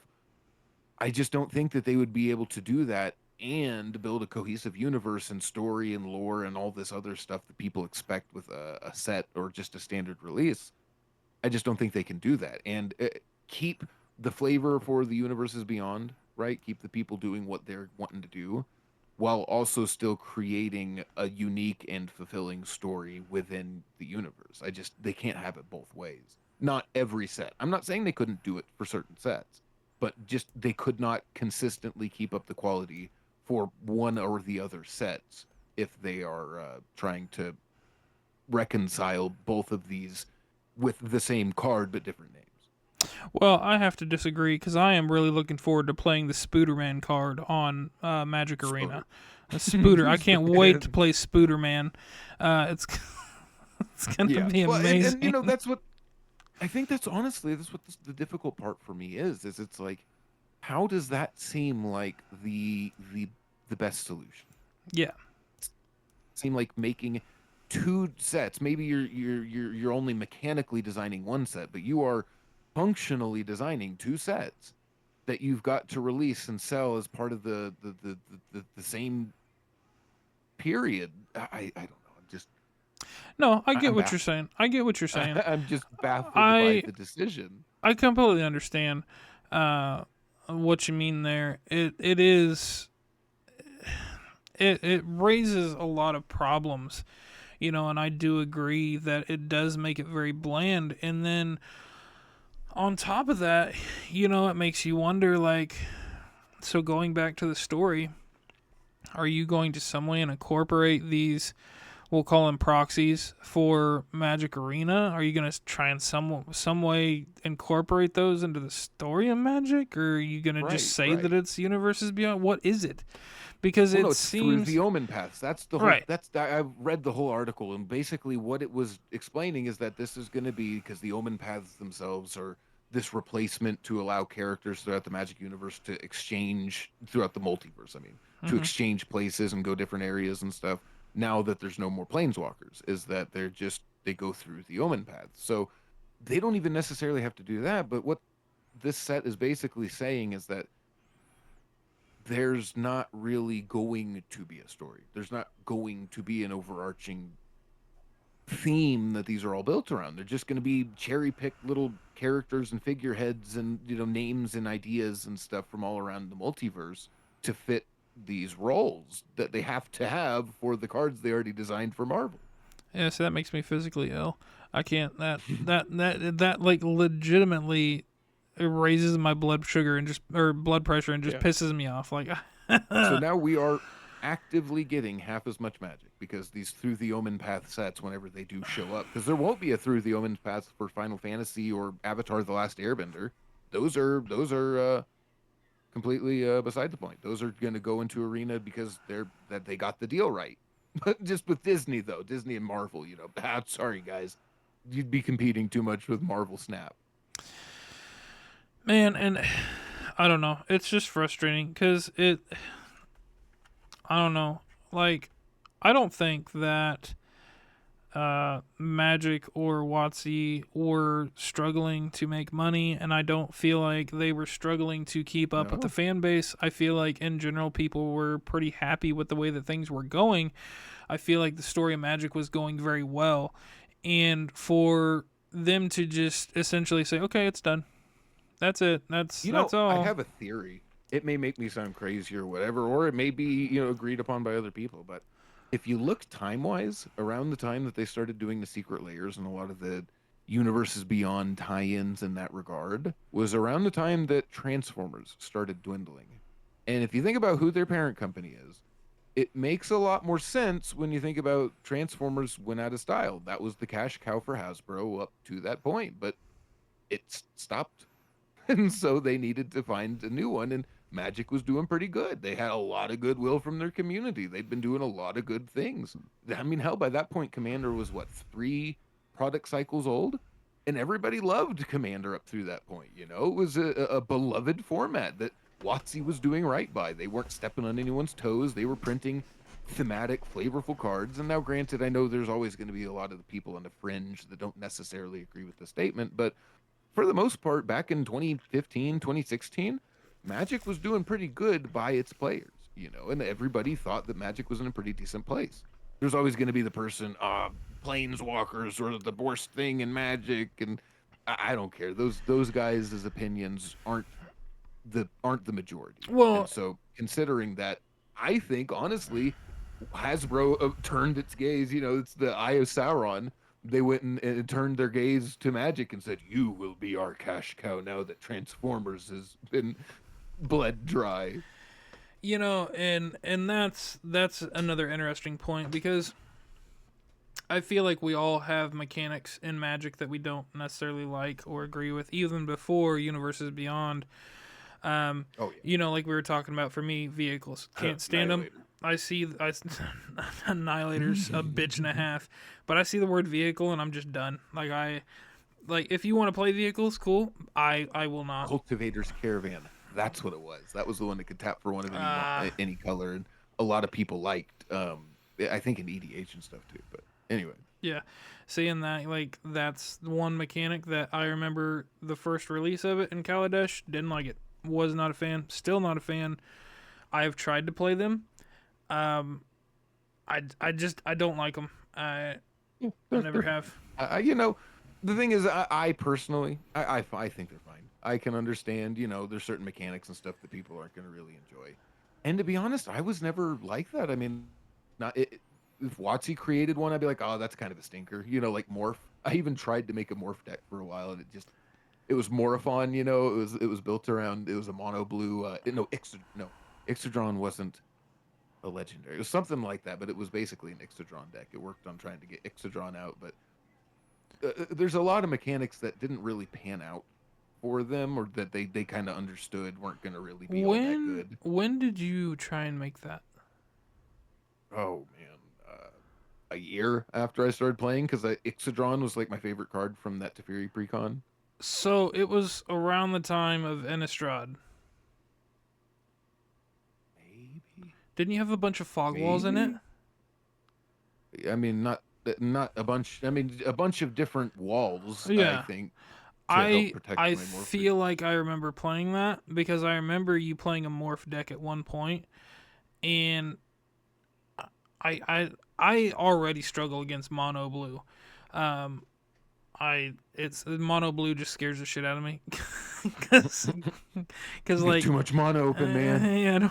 I just don't think that they would be able to do that and build a cohesive universe and story and lore and all this other stuff that people expect with a set or just a standard release. I just don't think they can do that and keep the flavor for the universes beyond, right? Keep the people doing what they're wanting to do, while also still creating a unique and fulfilling story within the universe. They can't have it both ways. Not every set. I'm not saying they couldn't do it for certain sets, but just they could not consistently keep up the quality for one or the other sets if they are trying to reconcile both of these with the same card but different names. Well, I have to disagree because I am really looking forward to playing the Spooderman card on Magic Arena. Spooter. A Spooder. I can't wait to play Spooderman. It's it's gonna Yeah. be Well, and you know amazing. that's what I think. That's honestly that's what the difficult part for me is. Is it's like, how does that seem like the best solution? Yeah. Seem like making two sets. Maybe you're only mechanically designing one set, but you are functionally designing two sets that you've got to release and sell as part of the same period. I don't know. No, I get I'm what you're baffled. saying. I get what you're saying. I'm just baffled by I the decision. I completely understand what you mean there. It is it raises a lot of problems, and I do agree that it does make it very bland. And then on top of that, it makes you wonder, like, so going back to the story, are you going to some way incorporate these, we'll call them proxies, for Magic Arena? Are you going to try and some way incorporate those into the story of Magic, or are you going to just Right, say that right. it's Universes Beyond? What is it? Because Well, no, it it's through the seems omen paths. That's the whole. right. I've read the whole article, and basically what it was explaining is that this is going to be because the omen paths themselves are this replacement to allow characters throughout the Magic universe to exchange throughout the multiverse. I mean, to Hmm. exchange places and go different areas and stuff. Now that there's no more planeswalkers, is that they go through the omen paths. So they don't even necessarily have to do that. But what this set is basically saying is that there's not really going to be a story. There's not going to be an overarching theme that these are all built around. They're just going to be cherry picked little characters and figureheads and names and ideas and stuff from all around the multiverse to fit these roles that they have to have for the cards they already designed for Marvel. Yeah, so that makes me physically ill. I can't. That like legitimately, it raises my blood sugar and just or blood pressure and just Yeah. pisses me off. Like, So now we are actively getting half as much magic because these through the omen path sets whenever they do show up, because there won't be a through the omen path for Final Fantasy or Avatar the Last Airbender. Those are completely beside the point. Those are going to go into arena because they got the deal right. But just with Disney though, Disney and Marvel, sorry guys, you'd be competing too much with Marvel Snap. man, and I don't know. It's just frustrating because I don't know. Like, I don't think that Magic or WotC were struggling to make money, and I don't feel like they were struggling to keep up with the No, fan base. I feel like in general people were pretty happy with the way that things were going. I feel like the story of Magic was going very well, and for them to just essentially say, "Okay, it's done. That's it. That's I all." have a theory. It may make me sound crazy or whatever, or it may be, agreed upon by other people. But if you look time wise, around the time that they started doing the secret layers and a lot of the universes beyond tie ins in that regard, was around the time that Transformers started dwindling. And if you think about who their parent company is, it makes a lot more sense when you think about Transformers went out of style. That was the cash cow for Hasbro up to that point, but it stopped. And so they needed to find a new one, and Magic was doing pretty good. They had a lot of goodwill from their community. They'd been doing a lot of good things. I mean, hell, by that point Commander was what, 3 product cycles old, and everybody loved Commander up through that point. It was a beloved format that WotC was doing right by. They weren't stepping on anyone's toes. They were printing thematic flavorful cards. And now granted, I know there's always going to be a lot of the people on the fringe that don't necessarily agree with the statement, but for the most part, back in 2015, 2016, Magic was doing pretty good by its players, and everybody thought that Magic was in a pretty decent place. There's always going to be the person, Planeswalkers or the worst thing in Magic, and I don't care. Those guys' opinions aren't the majority. And Well, so, considering that, I think honestly, Hasbro turned its gaze. It's the Eye of Sauron. They went and turned their gaze to Magic and said, "You will be our cash cow now that Transformers has been bled dry." and that's another interesting point because I feel like we all have mechanics in Magic that we don't necessarily like or agree with, even before Universes Beyond. Oh yeah, You know, like we were talking about, for me, vehicles can't stand them. Annihilator. I see, Annihilator's a bitch and a half, but I see the word vehicle and I'm just done. Like if you want to play vehicles, cool. I will not. Cultivator's Caravan. That's what it was. That was the one that could tap for one of Uh, any color, and a lot of people liked. I think in EDH and stuff too. But anyway, yeah, seeing that, like, that's one mechanic that I remember the first release of it in Kaladesh. Didn't like it. Was not a fan. Still not a fan. I have tried to play them. Um, I don't like them. yeah, I never have. you know, the thing is, I personally, I think they're fine. I can understand, there's certain mechanics and stuff that people aren't going to really enjoy. And to be honest, I was never like that. I mean, not it, if WotC created one, I'd be like, oh, that's kind of a stinker. Like Morph. I even tried to make a Morph deck for a while, and it was Morphon. It was built around. It was a mono blue. Ixodron wasn't a legendary. It was something like that, but it was basically an Ixodron deck. It worked on trying to get Ixodron out, but there's a lot of mechanics that didn't really pan out for them, or that they kind of understood weren't going to really be all that good. When did you try and make that? Oh man, a year after I started playing, because Ixodron was like my favorite card from that Teferi precon. So it was around the time of Innistrad. Maybe, Didn't you have a bunch of fog walls in it? I mean, not a bunch. I mean, a bunch of different walls. Yeah. I think to help protect I my Morph. feel like I remember playing that because I remember you playing a morph deck at one point, and I already struggle against mono blue. Um, it's mono blue just scares the shit out of me, because like too much mono open, man.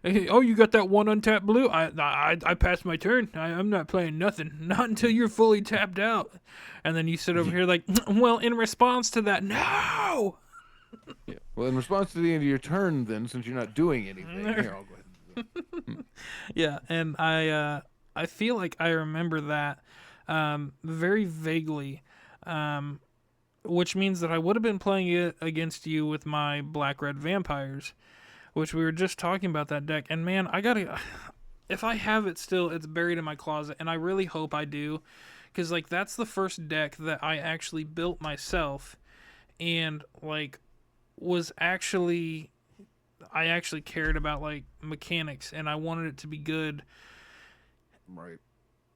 Yeah, oh, you got that one untapped blue? I passed my turn. I'm not playing nothing. Not until you're fully tapped out. And then you sit over here like, well, in response to that, no. Yeah. Well, in response to the end of your turn, then, since you're not doing anything, here, I'll go ahead and do it. Yeah, and I feel like I remember that very vaguely, which means that I would have been playing it against you with my black-red vampires, which we were just talking about that deck. And man, I gotta, if I have it still, it's buried in my closet, and I really hope I do, because like that's the first deck that I actually built myself, and like I actually cared about like mechanics, and I wanted it to be good. Right.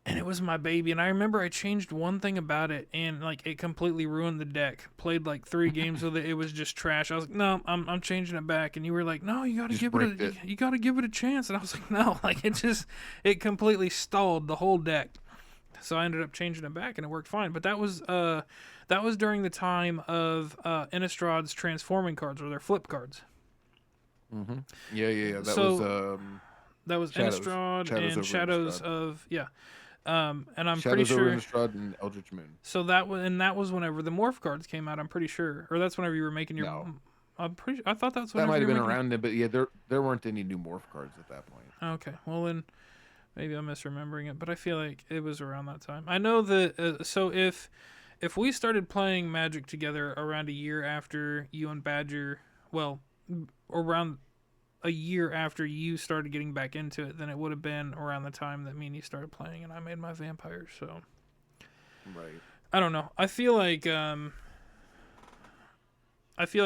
And it was my baby, and I remember I changed one thing about it, and like it completely ruined the deck. Played like 3 games with it; it was just trash. I was like, "No, I'm changing it back." And you were like, "No, you got to give it you got to give it a chance." And I was like, "No!" Like it completely stalled the whole deck. So I ended up changing it back, and it worked fine. But that was during the time of Innistrad's transforming cards, or their flip cards. Mm-hmm. Yeah. That was Innistrad and Shadows of and I'm pretty sure Innistrad and Eldritch Moon. So that was whenever the morph cards came out. I'm pretty sure, or that's whenever you were making your. No. I thought that's that might have been around it, but yeah, there weren't any new morph cards at that point. Okay, well then, maybe I'm misremembering it, but I feel like it was around that time. I know that. So if we started playing Magic together around a year after you and Badger, well, around a year after you started getting back into it, then it would have been around the time that me and you started playing, and I made my vampires. So, right. I don't know. I feel like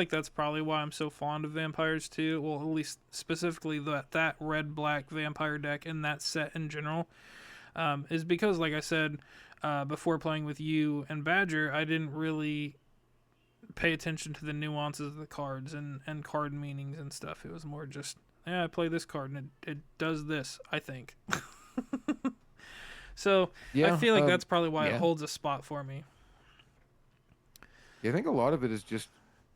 that's probably why I'm so fond of vampires too. Well, at least specifically that red black vampire deck and that set in general, is because, like I said, before playing with you and Badger, I didn't really pay attention to the nuances of the cards and card meanings and stuff. It was more just, I play this card and it does this, I think. So yeah, I feel like that's probably why it holds a spot for me. Yeah, I think a lot of it is just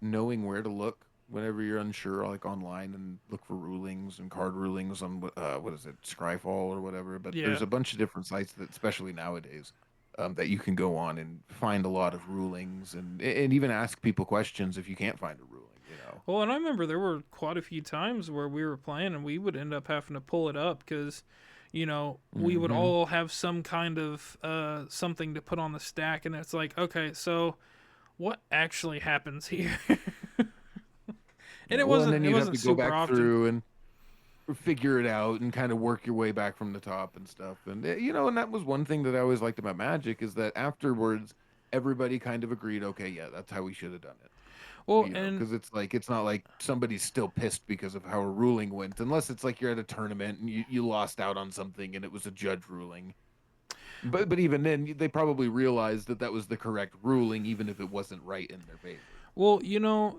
knowing where to look whenever you're unsure, like online, and look for rulings and card rulings on what is it, Scryfall or whatever. But there's a bunch of different sites that, especially nowadays, that you can go on and find a lot of rulings and even ask people questions if you can't find a ruling. Well, and I remember there were quite a few times where we were playing and we would end up having to pull it up because, we would Mm-hmm. all have some kind of something to put on the stack, and it's like, okay, so what actually happens here? And Yeah. Well, and then it you'd have to wasn't go super back often. through and figure it out and kind of work your way back from the top and stuff. And and that was one thing that I always liked about Magic is that afterwards everybody kind of agreed, okay, yeah, that's how we should have done it. Well, and Because it's like it's not like somebody's still pissed because of how a ruling went, unless it's like you're at a tournament and you lost out on something and it was a judge ruling. But even then, they probably realized that that was the correct ruling, even if it wasn't right in their favor. well,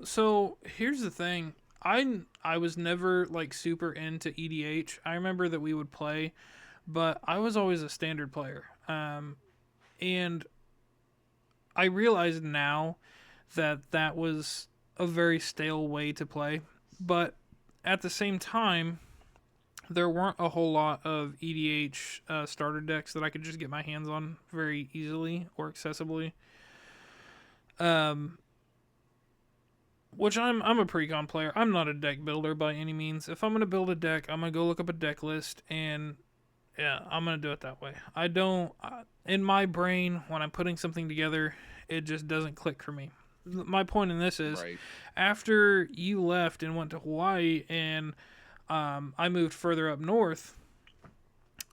so here's the thing. I was never like super into EDH. I remember that we would play, but I was always a standard player. And I realize now that that was a very stale way to play, but at the same time, there weren't a whole lot of EDH starter decks that I could just get my hands on very easily or accessibly. Um, which I'm a pre-con player. I'm not a deck builder by any means. If I'm gonna build a deck, I'm gonna go look up a deck list, and yeah, I'm gonna do it that way. I don't in my brain when I'm putting something together, it just doesn't click for me. My point in this is, Right. after you left and went to Hawaii, and I moved further up north,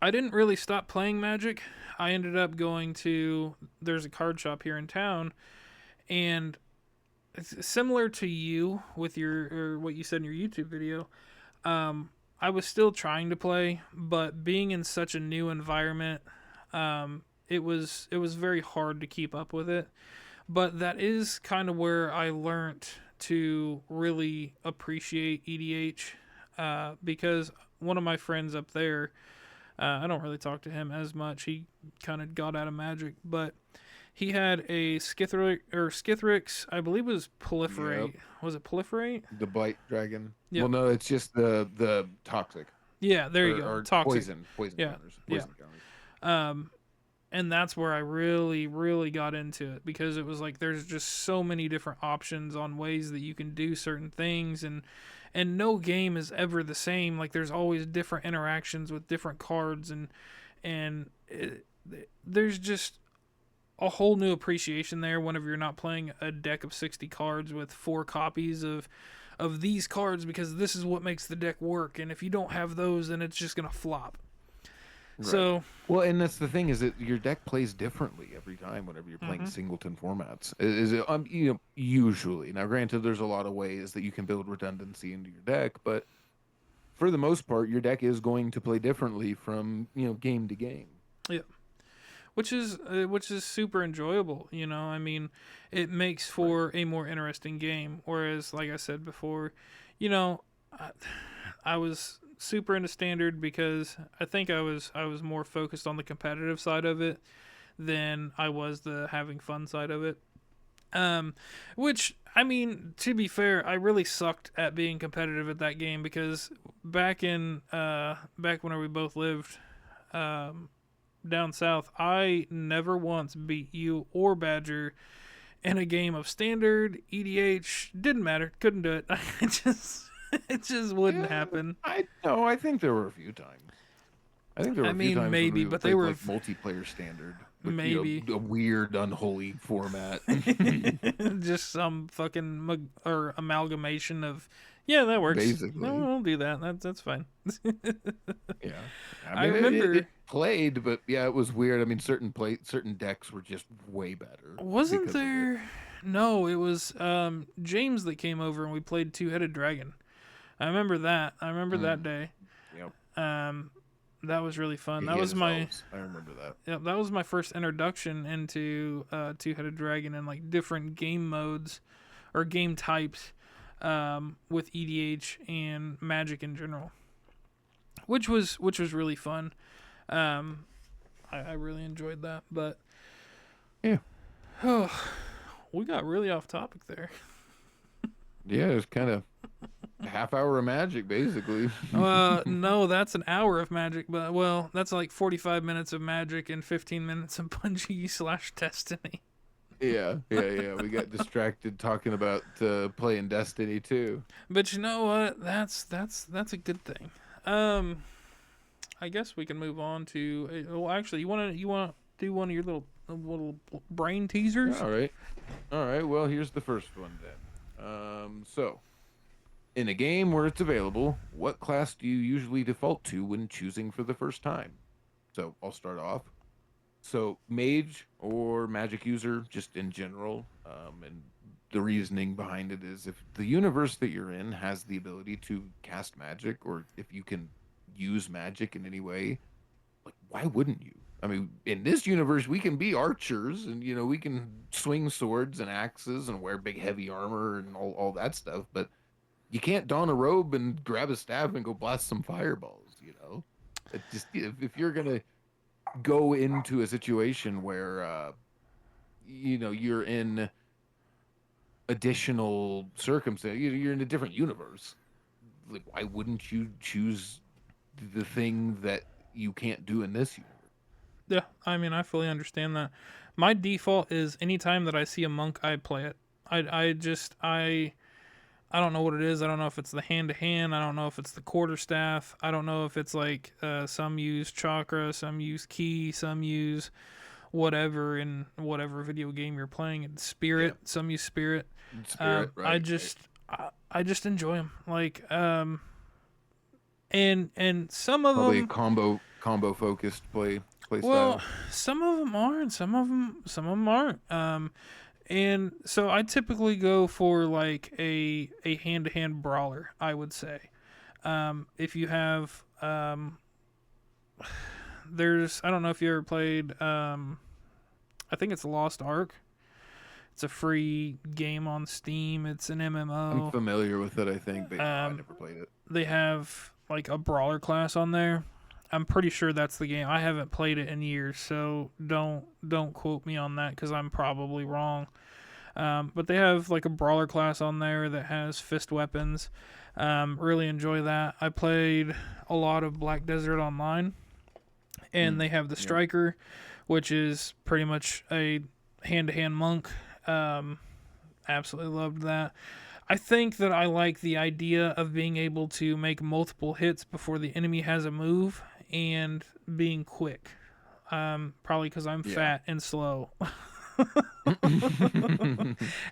I didn't really stop playing Magic. I ended up going to there's a card shop here in town, and it's similar to you with your or what you said in your YouTube video. I was still trying to play, but being in such a new environment, it was very hard to keep up with it. But that is kind of where I learned to really appreciate EDH, because one of my friends up there, I don't really talk to him as much. He kind of got out of Magic, but he had a Skithrix, I believe it was Yep. Proliferate. Was it Proliferate? The Blight Dragon. Yep. Well, no, it's just the toxic Yeah, there you go. or Toxic. poison Yeah. counters, Yeah. poison counters. Um, and that's where I really, really got into it, because it was like there's just so many different options on ways that you can do certain things, and no game is ever the same. Like there's always different interactions with different cards, and there's just a whole new appreciation there whenever you're not playing a deck of 60 cards with 4 copies of these cards, because this is what makes the deck work, and if you don't have those, then it's just gonna flop. Right. So Well, and that's the thing is that your deck plays differently every time whenever you're playing singleton formats. Is it usually. Now granted there's a lot of ways that you can build redundancy into your deck, but for the most part your deck is going to play differently from, game to game. yeah, which is super enjoyable. I mean, it makes for a more interesting game. Whereas, like I said before, I, I was super into standard because I think I was more focused on the competitive side of it than I was the having fun side of it. Which, I mean, to be fair, I really sucked at being competitive at that game, because back when we both lived down south, I never once beat you or Badger in a game of standard, EDH. Didn't matter, couldn't do it. It just wouldn't happen. I know. I think there were a few times. I think there were I a few times when maybe, we but they played were like multiplayer standard with maybe a weird, unholy format. just some fucking or amalgamation of, yeah, that works. Basically, No, I'll do that. That's fine. yeah. I It remember. played, but yeah, it was weird. I mean, certain decks were just way better Wasn't because of it. there? No, it was James that came over and we played Two-Headed Dragon. I remember that. I remember that day. Yep. That was really fun. He That had was his my elves. I remember that. Yep, that was my first introduction into Two-Headed Dragon and like different game modes or game types with EDH and Magic in general, which was really fun. I really enjoyed that, but Yeah. oh, we got really off topic there. Yeah, it's kind of half hour of Magic, basically. No, that's an hour of Magic, but well, that's like 45 minutes of Magic and 15 minutes of Bungie / Destiny. Yeah. We got distracted talking about playing Destiny too. But you know what? That's a good thing. I guess we can move on to. Well, actually, you want to do one of your little brain teasers? All right. Well, here's the first one then. So in a game where it's available, what class do you usually default to when choosing for the first time? So I'll start off. So mage or magic user, just in general, and the reasoning behind it is if the universe that you're in has the ability to cast magic, or if you can use magic in any way, like why wouldn't you? I mean, in this universe, we can be archers, and we can swing swords and axes and wear big heavy armor and all that stuff, but you can't don a robe and grab a staff and go blast some fireballs. It just if you're gonna go into a situation where you're in additional circumstance, you're in a different universe, like why wouldn't you choose the thing that you can't do in this universe? Yeah, I mean, I fully understand that. My default is anytime that I see a monk, I play it. I don't know what it is. I don't know if it's the hand to hand. I don't know if it's the quarterstaff. I don't know if it's like some use chakra, some use key, some use whatever in whatever video game you're playing. And spirit, some use spirit. Spirit, right? I just enjoy them. Like and some of Probably them a combo focused play well, style. some of them are, and some of them aren't. And so I typically go for like a hand to hand brawler. I would say, if you have there's I don't know if you ever played. I think it's Lost Ark. It's a free game on Steam. It's an MMO. I'm familiar with it, I think, but I never played it. They have like a brawler class on there. I'm pretty sure that's the game. I haven't played it in years, so don't quote me on that because I'm probably wrong. But they have like a brawler class on there that has fist weapons. Really enjoy that. I played a lot of Black Desert Online, and they have the striker, which is pretty much a hand-to-hand monk. Absolutely loved that. I think that I like the idea of being able to make multiple hits before the enemy has a move and being quick. Probably because I'm fat and slow.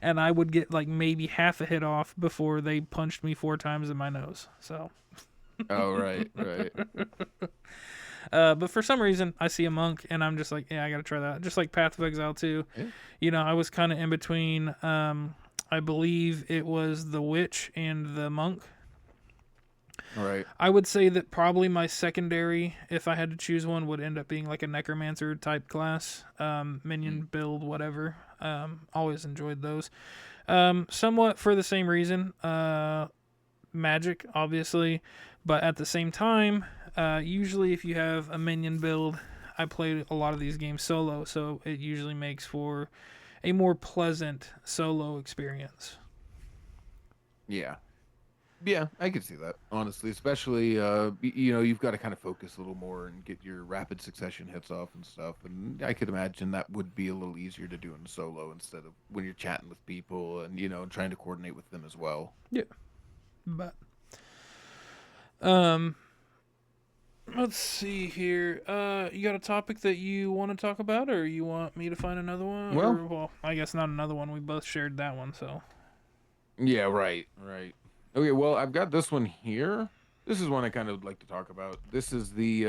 And I would get like maybe half a hit off before they punched me 4 times in my nose. So. Oh, right. But for some reason, I see a monk and I'm just like, yeah, I gotta try that. Just like Path of Exile 2. Yeah. I was kind of in between. I believe it was the witch and the monk. All right. I would say that probably my secondary, if I had to choose one, would end up being like a necromancer type class, minion build, whatever. Always enjoyed those. Somewhat for the same reason, magic, obviously, but at the same time, usually if you have a minion build, I played a lot of these games solo, so it usually makes for a more pleasant solo experience. Yeah, I could see that, honestly, especially, you've got to kind of focus a little more and get your rapid succession hits off and stuff. And I could imagine that would be a little easier to do in solo instead of when you're chatting with people and, trying to coordinate with them as well. Yeah. But, let's see here. You got a topic that you want to talk about, or you want me to find another one? Well, I guess not another one. We both shared that one, so. Yeah, right. Okay, well, I've got this one here. This is one I kind of would like to talk about. This is the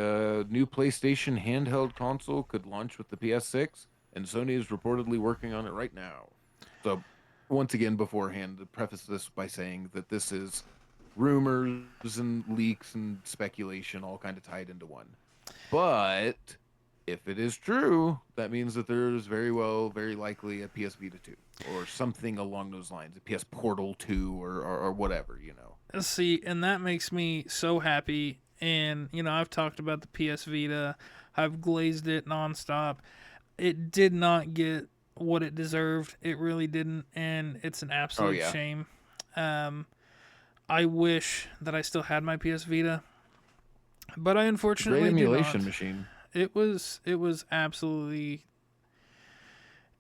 new PlayStation handheld console could launch with the PS6, and Sony is reportedly working on it right now. So, once again, beforehand, to preface this by saying that this is rumors and leaks and speculation all kind of tied into one. But if it is true, that means that there's very likely a PS Vita 2 or something along those lines, a PS Portal 2 or whatever, See, and that makes me so happy. And, I've talked about the PS Vita. I've glazed it nonstop. It did not get what it deserved. It really didn't. And it's an absolute shame. I wish that I still had my PS Vita, but I unfortunately great emulation do not. machine. It was absolutely.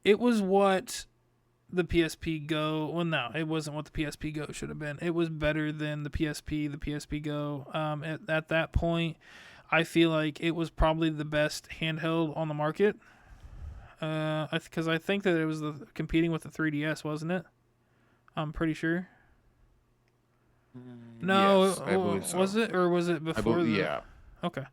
It was what the PSP Go. Well, no, it wasn't what the PSP Go should have been. It was better than the PSP Go. At that point, I feel like it was probably the best handheld on the market. Because I think that it was competing with the 3DS, wasn't it? I'm pretty sure. No, Yes, I believe so. was it, or was it before the? Yeah. Okay.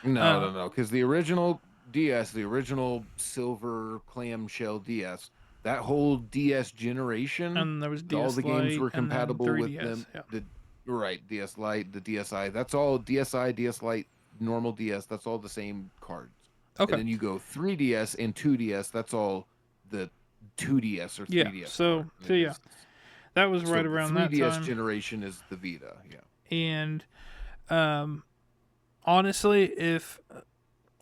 No, because the original DS, the original silver clamshell DS, that whole DS generation, And there was all DS the games Lite were and then compatible with 3DS. them. Yeah. Right, DS Lite, the DSi. That's all DSi, DS Lite, normal DS. That's all the same cards. And Okay. then you go 3DS and 2DS. That's all the 2DS or Yeah. 3DS So, card. so yeah, that was So right the around that 3DS time. generation is the Vita. Yeah. And honestly,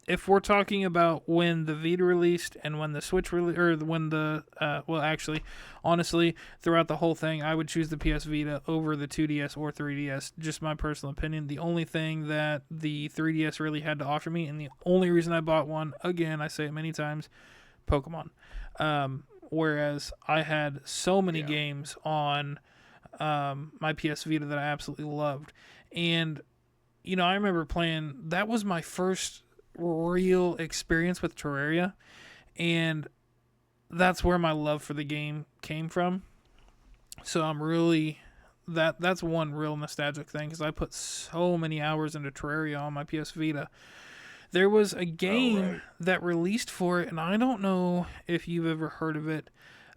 if we're talking about when the Vita released and when the Switch or when the well, actually, honestly, throughout the whole thing, I would choose the PS Vita over the 2DS or 3DS. Just my personal opinion. The only thing that the 3DS really had to offer me, and the only reason I bought one, again, I say it many times, Pokemon. Whereas I had so many games on my PS Vita that I absolutely loved, and I remember playing. That was my first real experience with Terraria, and that's where my love for the game came from. So I'm really that's one real nostalgic thing, because I put so many hours into Terraria on my PS Vita. There was a game that released for it, and I don't know if you've ever heard of it,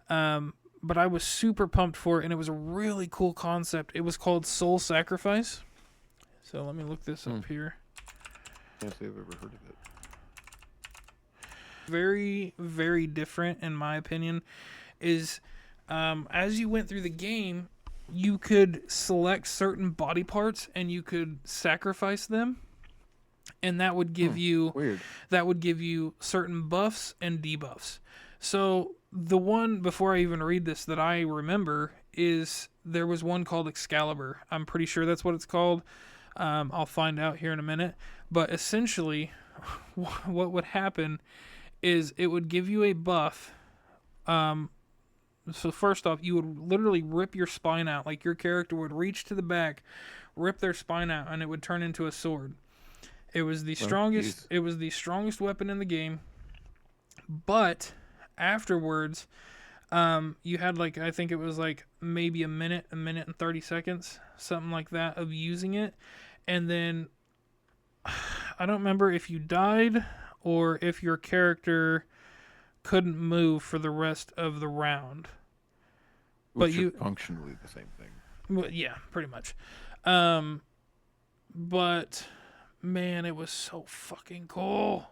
but I was super pumped for it, and it was a really cool concept. It was called Soul Sacrifice. So let me look this up here. Can't say I've ever heard of it. Very, very different, in my opinion, is as you went through the game, you could select certain body parts and you could sacrifice them, and that would give you certain buffs and debuffs. So the one, before I even read this, that I remember is there was one called Excalibur. I'm pretty sure that's what it's called. I'll find out here in a minute. But essentially, what would happen is it would give you a buff. So first off, you would literally rip your spine out. Like, your character would reach to the back, rip their spine out, and it would turn into a sword. It was the strongest. Geez. It was the strongest weapon in the game. But afterwards, you had, like, I think it was like maybe a minute and 30 seconds, something like that, of using it, and then I don't remember if you died or if your character couldn't move for the rest of the round. Which are functionally the same thing. Well, yeah, pretty much. But man, it was so fucking cool.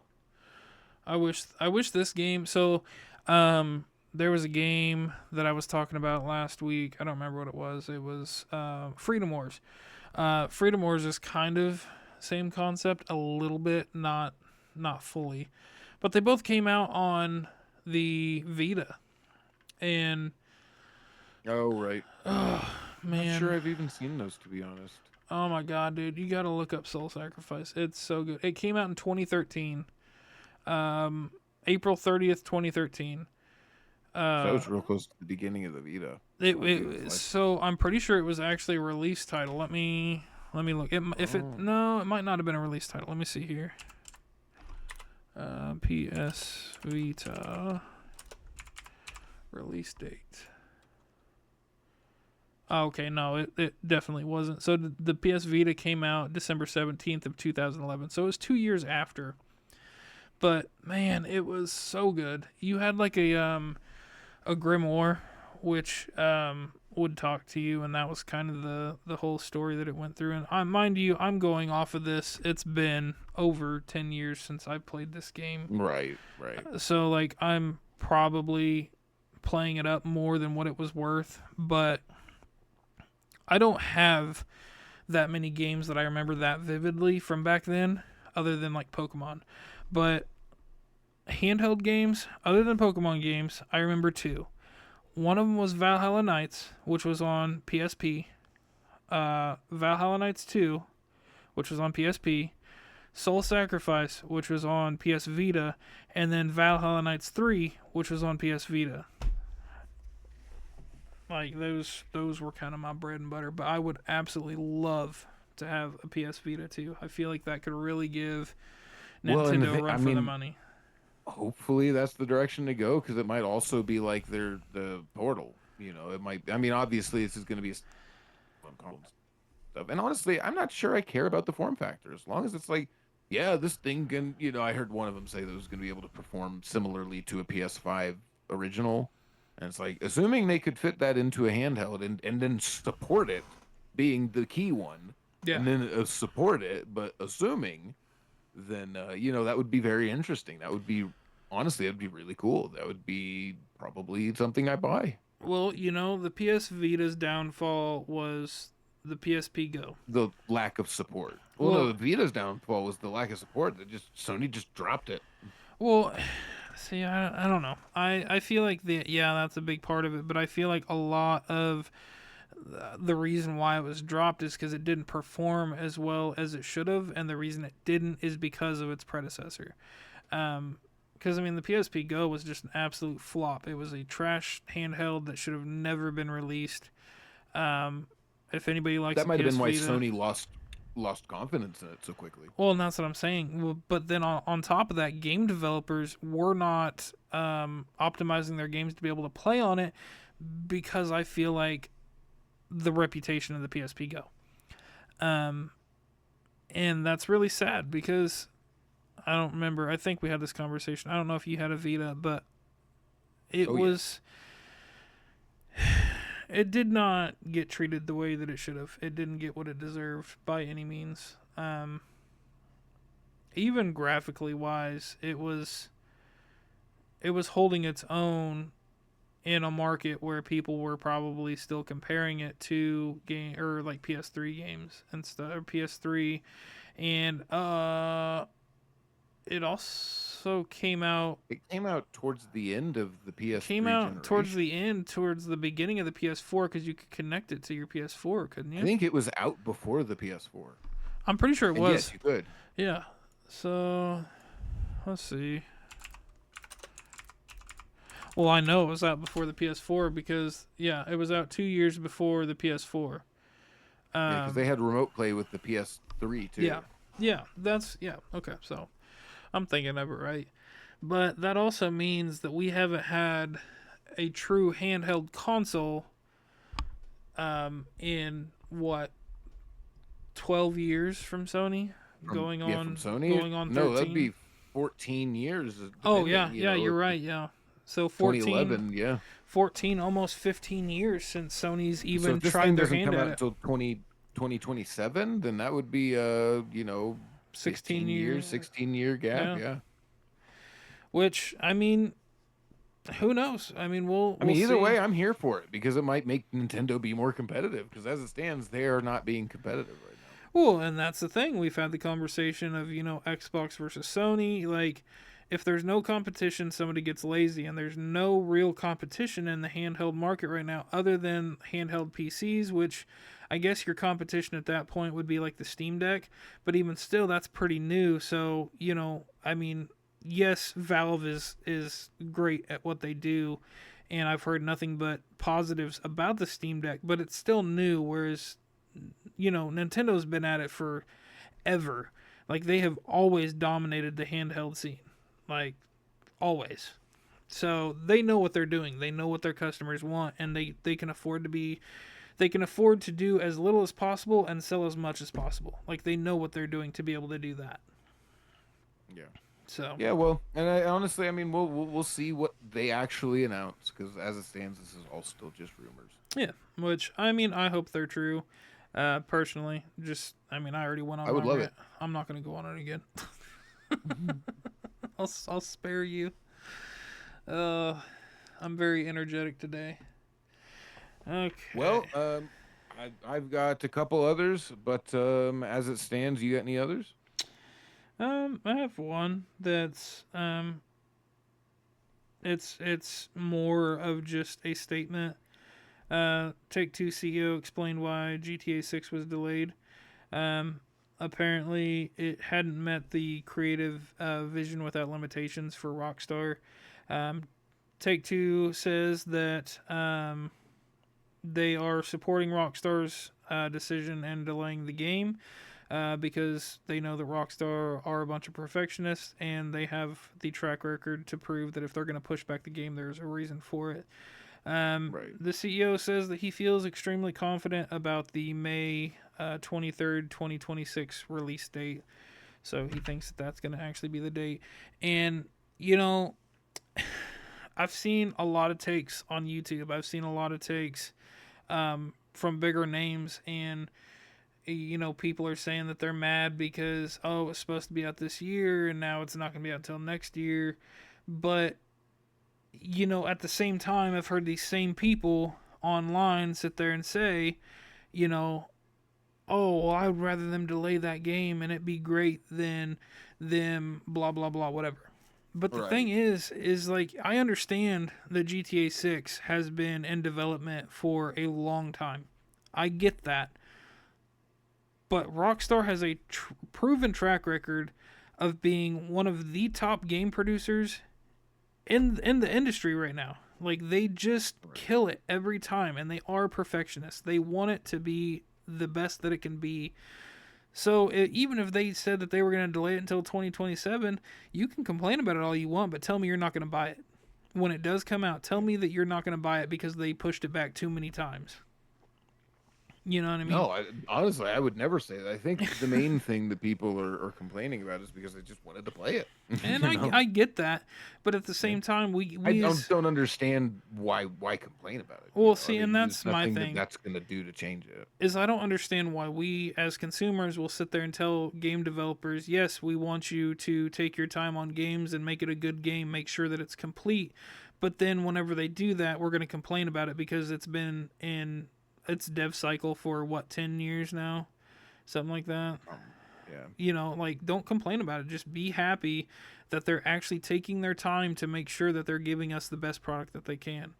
I wish this game. So, there was a game that I was talking about last week. I don't remember what it was. It was Freedom Wars. Freedom Wars is kind of same concept, a little bit, not fully, but they both came out on the Vita, and oh right, man, I'm not sure I've even seen those, to be honest. Oh my god, dude, you gotta look up Soul Sacrifice. It's so good. It came out in 2013, April 30th, 2013. So that was real close to the beginning of the Vita. So I'm pretty sure it was actually a release title. Let me look. It might not have been a release title. Let me see here. PS Vita release date. Oh, okay, no, it definitely wasn't. So the PS Vita came out December 17th of 2011. So it was 2 years after. But man, it was so good. You had like a grimoire, which would talk to you, and that was kind of the whole story that it went through. And mind you, I'm going off of this. It's been over 10 years since I played this game. Right. So like, I'm probably playing it up more than what it was worth, but I don't have that many games that I remember that vividly from back then, other than like Pokemon. But handheld games, other than Pokemon games, I remember two. One of them was Valhalla Knights, which was on PSP. Valhalla Knights 2, which was on PSP. Soul Sacrifice, which was on PS Vita. And then Valhalla Knights 3, which was on PS Vita. Like, those were kind of my bread and butter. But I would absolutely love to have a PS Vita too. I feel like that could really give Well, and Nintendo a run for the money. hopefully that's the direction to go, because it might also be like the Portal. It might. I mean, obviously this is going to be stuff. And honestly, I'm not sure I care about the form factor, as long as it's like, yeah, this thing can. I heard one of them say that it was going to be able to perform similarly to a PS5 original, and it's like, assuming they could fit that into a handheld and then support it, being the key one, Yeah. and then support it, but assuming, then that would be very interesting. That would be, honestly, that'd be really cool. That would be probably something I buy. Well, the PS Vita's downfall was the PSP Go. The lack of support. Well, no, the Vita's downfall was the lack of support. Sony just dropped it. Well, see, I don't know. I feel like that's a big part of it, but I feel like a lot of the reason why it was dropped is because it didn't perform as well as it should have, and the reason it didn't is because of its predecessor. Because, the PSP Go was just an absolute flop. It was a trash handheld that should have never been released. If anybody likes that might have been why Vita, Sony lost confidence in it so quickly. Well, and that's what I'm saying. Well, but then on top of that, game developers were not optimizing their games to be able to play on it, because I feel like the reputation of the PSP Go. And that's really sad, because I don't remember. I think we had this conversation. I don't know if you had a Vita, but it was... It did not get treated the way that it should have. It didn't get what it deserved by any means. Even graphically wise, it was holding its own in a market where people were probably still comparing it to like PS3 games and stuff, or PS3, and it also came out. It came out towards the end of the PS3 Came out generation. towards the beginning of the PS4, because you could connect it to your PS4, couldn't you? I think it was out before the PS4. I'm pretty sure it was. Yes, you could. Yeah. So, let's see. Well, I know it was out before the PS4 because, it was out 2 years before the PS4. Because they had remote play with the PS3 too. Okay, so I'm thinking of it right. But that also means that we haven't had a true handheld console in, 12 years from Sony? Going on from Sony? Going on 13? No, that'd be 14 years. Oh, yeah, you're right, yeah. So 2011, 14, almost 15 years since Sony's even tried their hand at it. Until 2027, then that would be 16 years, 16-year gap, yeah. Which, who knows? We'll either see. way, I'm here for it, because it might make Nintendo be more competitive, because as it stands, they are not being competitive right now. Well, and that's the thing. We've had the conversation of, Xbox versus Sony. Like, if there's no competition, somebody gets lazy, and there's no real competition in the handheld market right now other than handheld PCs, which I guess your competition at that point would be like the Steam Deck, but even still, that's pretty new. So, yes, Valve is great at what they do, and I've heard nothing but positives about the Steam Deck, but it's still new, whereas, Nintendo's been at it for ever. Like, they have always dominated the handheld scene. Like, always. So they know what they're doing. They know what their customers want, and they can afford to do as little as possible and sell as much as possible. Like, they know what they're doing to be able to do that. Yeah. So. Yeah, well, and honestly, we'll see what they actually announce, because as it stands, this is all still just rumors. Yeah, which I hope they're true. Personally, just I already went on. I would love it. I'm not going to go on it again. I'll spare you. I'm very energetic today. Okay. Well, I've got a couple others, but as it stands, you got any others? I have one that's it's more of just a statement. Take-Two CEO explained why GTA 6 was delayed. Apparently, it hadn't met the creative vision without limitations for Rockstar. Take-Two says that they are supporting Rockstar's decision and delaying the game because they know that Rockstar are a bunch of perfectionists and they have the track record to prove that if they're going to push back the game, there's a reason for it. Right. The CEO says that he feels extremely confident about the May 23rd, 2026 release date. So he thinks that that's going to actually be the date. And, you know, I've seen a lot of takes on YouTube. I've seen a lot of takes from bigger names, and you know, people are saying that they're mad because oh, it's supposed to be out this year, and now it's not going to be out until next year. But you know, at the same time, I've heard these same people online sit there and say, you know, oh, well, I would rather them delay that game and it be great than them blah blah blah whatever. But the thing Right. is like I understand that GTA 6 has been in development for a long time. I get that. But Rockstar has a proven track record of being one of the top game producers in the industry right now. Like they just Right. kill it every time, and they are perfectionists. They want it to be the best that it can be. So even if they said that they were going to delay it until 2027, you can complain about it all you want, but tell me you're not going to buy it when it does come out. Tell me that you're not going to buy it because they pushed it back too many times. You know what I mean? No, honestly, I would never say that. I think the main thing that people are complaining about is because they just wanted to play it. And You know? I get that, but at the Yeah. same time, I we don't understand why complain about it. well, I see, and mean, there's that's my nothing thing. that's gonna do to change it. Is I don't understand why we as consumers will sit there and tell game developers, yes, we want you to take your time on games and make it a good game, make sure that it's complete. But then whenever they do that, we're going to complain about it because it's been in its dev cycle for what, 10 years now? Something like that. Yeah. You know, like don't complain about it. Just be happy that they're actually taking their time to make sure that they're giving us the best product that they can.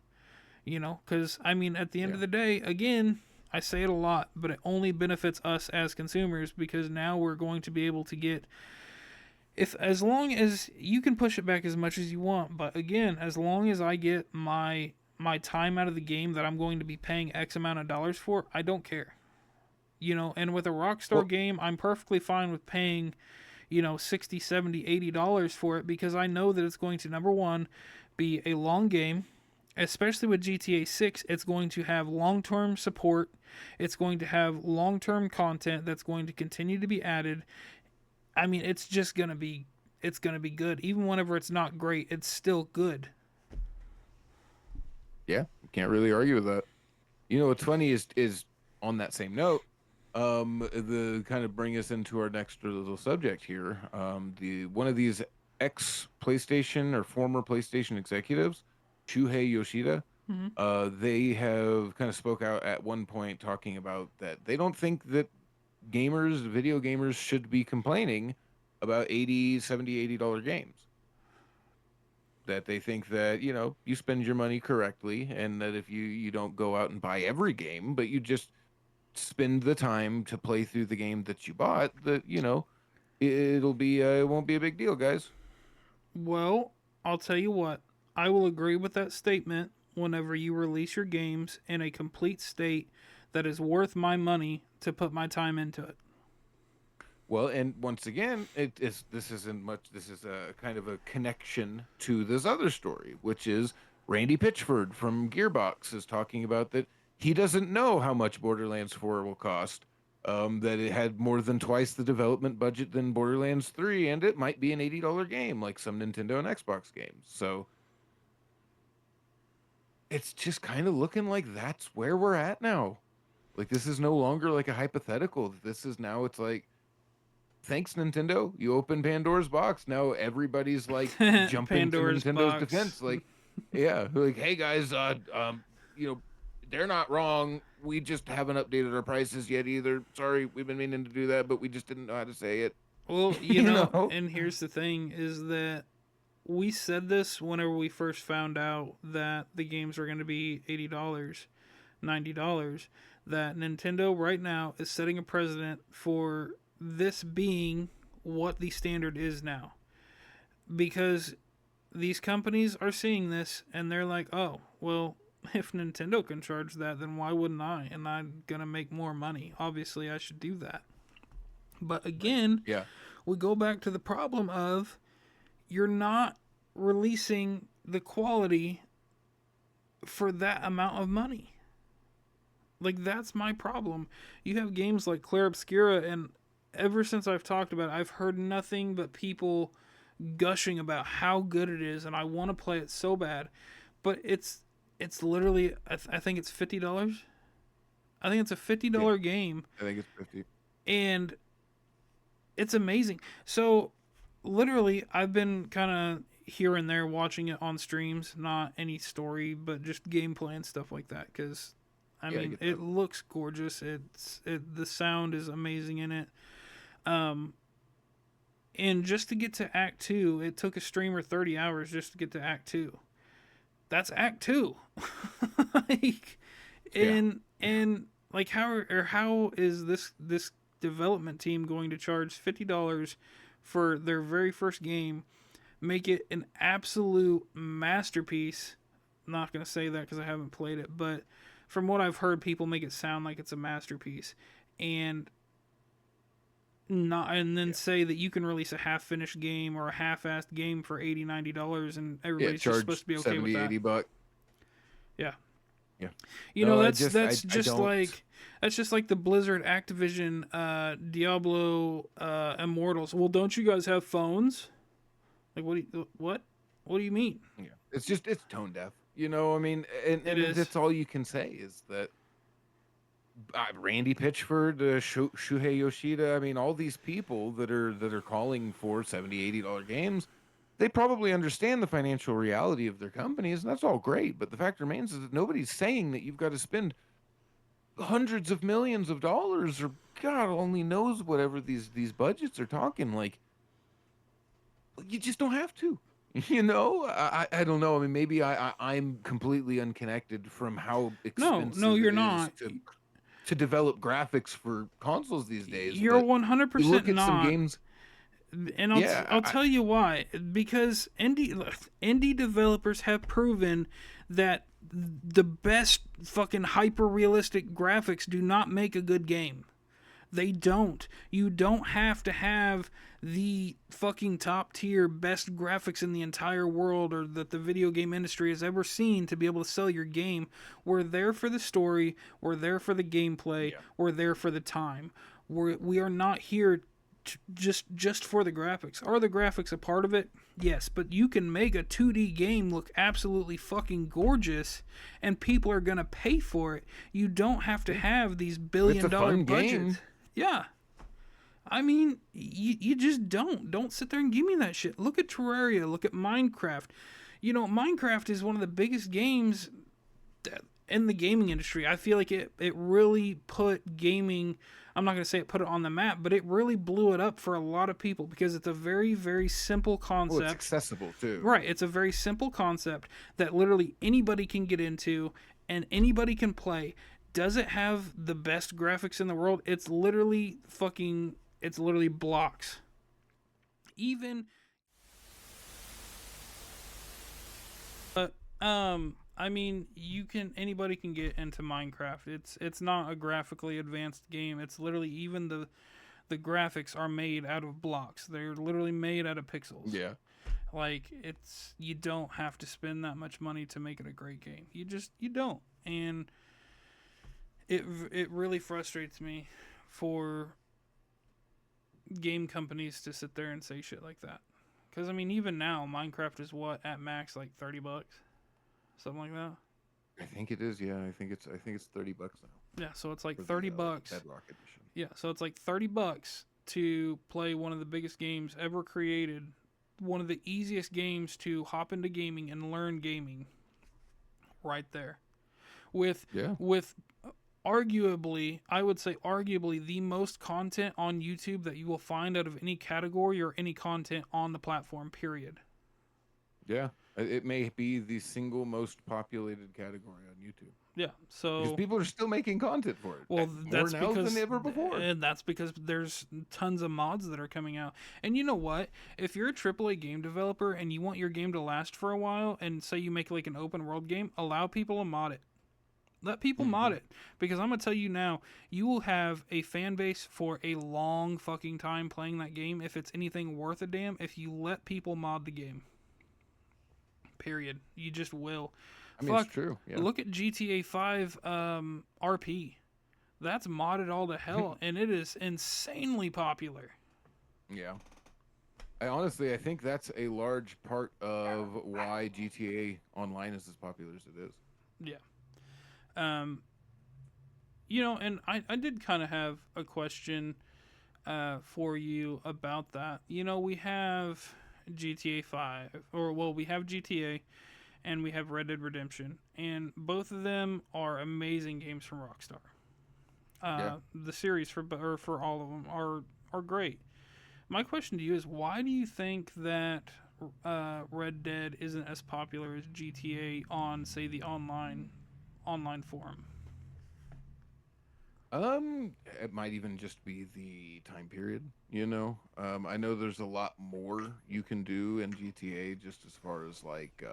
You know, because I mean, at the end Yeah. of the day, again, I say it a lot, but it only benefits us as consumers because now we're going to be able to get, if as long as you can push it back as much as you want, but again, as long as I get my time out of the game that I'm going to be paying X amount of dollars for, I don't care. You know, and with a Rockstar Well, game, I'm perfectly fine with paying, you know, 60, 70, $80 for it because I know that it's going to, number one, be a long game. Especially with GTA 6, it's going to have long term support. It's going to have long term content that's going to continue to be added. I mean, it's just going to be. It's going to be good. Even whenever it's not great, it's still good. yeah, can't really argue with that. You know what's funny is on that same note, the kind of bring us into our next little subject here. The one of these ex PlayStation or former PlayStation executives, Shuhei Yoshida, Mm-hmm. they have kind of spoke out at one point talking about that they don't think that video gamers should be complaining about 80, 70, $80 games. That they think that, you spend your money correctly and that if you don't go out and buy every game, but you just spend the time to play through the game that you bought, that, it won't be a big deal, guys. Well, I'll tell you what. I will agree with that statement whenever you release your games in a complete state that is worth my money to put my time into it. Well, and once again, this isn't much. This is a kind of a connection to this other story, which is Randy Pitchford from Gearbox is talking about that he doesn't know how much Borderlands 4 will cost. That it had more than twice the development budget than Borderlands 3, and it might be an $80 game like some Nintendo and Xbox games. So it's just kind of looking like that's where we're at now. Like this is no longer like a hypothetical. This is now it's like thanks Nintendo, you open Pandora's box. Now everybody's like jumping to Pandora's Nintendo's box. defense. Like, yeah, like hey guys, you know, they're not wrong. We just haven't updated our prices yet either. Sorry, we've been meaning to do that, but we just didn't know how to say it. Well, you You know, know? and here's the thing is that we said this whenever we first found out that the games were going to be $80, $90, that Nintendo right now is setting a precedent for this being what the standard is now. Because these companies are seeing this and they're like, oh, well, if Nintendo can charge that, then why wouldn't I? And I'm gonna make more money. Obviously, I should do that. But again, Yeah. we go back to the problem of you're not releasing the quality for that amount of money. Like, that's my problem. You have games like Clair Obscura, and ever since I've talked about it, I've heard nothing but people gushing about how good it is, and I want to play it so bad. But it's literally, I think it's $50. I think it's a $50 game, I think it's 50. and it's amazing. So, literally, I've been kind of here and there watching it on streams, not any story, but just gameplay and stuff like that. Because, I mean, it looks gorgeous. The sound is amazing in it. And just to get to Act 2, it took a streamer 30 hours just to get to Act 2. That's Act 2. Like, and like, how is this development team going to charge $50 for their very first game, make it an absolute masterpiece? I'm not going to say that because I haven't played it, but from what I've heard, people make it sound like it's a masterpiece, and then say that you can release a half-finished game or a half-assed game for $80-$90, and everybody's just supposed to be okay with that. $70-$80. Yeah. Yeah. You know, that's just like the Blizzard Activision Diablo Immortals. Well, don't you guys have phones? Like, what do you mean? Yeah. It's tone deaf. You know, I mean, and that's all you can say is that Randy Pitchford, Shuhei Yoshida, I mean, all these people that are calling for $70-$80 games, they probably understand the financial reality of their companies, and that's all great. But the fact remains is that nobody's saying that you've got to spend hundreds of millions of dollars, or God only knows whatever these budgets are talking. Like, you just don't have to. You know, I don't know. I mean, maybe I'm completely unconnected from how expensive no, you're it is not. To develop graphics for consoles these days. You're but 100% look at not. some games. And I'll tell you why. Because indie developers have proven that the best fucking hyper realistic graphics do not make a good game. They don't. You don't have to have the fucking top tier best graphics in the entire world or that the video game industry has ever seen to be able to sell your game. We're there for the story. We're there for the gameplay. Yeah. We're there for the time. We are not here just for the graphics. Are the graphics a part of it? Yes, but you can make a 2D game look absolutely fucking gorgeous and people are going to pay for it. You don't have to have these billion-dollar budgets. Yeah. I mean, you just don't sit there and give me that shit. Look at Terraria, look at Minecraft. You know, Minecraft is one of the biggest games in the gaming industry. I feel like it really put gaming, I'm not going to say it put it on the map, but it really blew it up for a lot of people because it's a very, very simple concept. Well, it's accessible too. Right. It's a very simple concept that literally anybody can get into and anybody can play. Does it have the best graphics in the world? It's literally blocks. Even I mean, anybody can get into Minecraft. It's not a graphically advanced game. It's literally, even the graphics are made out of blocks. They're literally made out of pixels. Yeah. Like, you don't have to spend that much money to make it a great game. You don't. And it really frustrates me for game companies to sit there and say shit like that. Because, I mean, even now, Minecraft is what, at max, like $30? Something like that? I think it is, yeah. I think it's $30 now. Yeah, so it's like $30. Bedrock edition. Yeah, so it's like $30 to play one of the biggest games ever created. One of the easiest games to hop into gaming and learn gaming. Right there. With arguably, I would say arguably the most content on YouTube that you will find out of any category or any content on the platform, period. Yeah. It may be the single most populated category on YouTube Yeah. because So, people are still making content for it, well, more now than ever before. that's because there's tons of mods that are coming out. And you know what? If you're a AAA game developer and you want your game to last for a while, and say you make like an open world game, allow people to mod it. Let people mod Hmm. it, because I'm gonna tell you now, you will have a fan base for a long fucking time playing that game if it's anything worth a damn. If you let people mod the game, period, you just will. I mean, it's Fuck, true. Yeah. look at GTA 5 RP. That's modded all to hell, and it is insanely popular. Yeah. I think that's a large part of why GTA Online is as popular as it is. Yeah. Um, and I did kind of have a question for you about that. We have GTA 5, or, well, we have GTA and we have Red Dead Redemption, and both of them are amazing games from Rockstar. Yeah. The series for all of them are great. My question to you is, why do you think that Red Dead isn't as popular as GTA on, say, the online forum? It might even just be the time period, you know. I know there's a lot more you can do in GTA just as far as like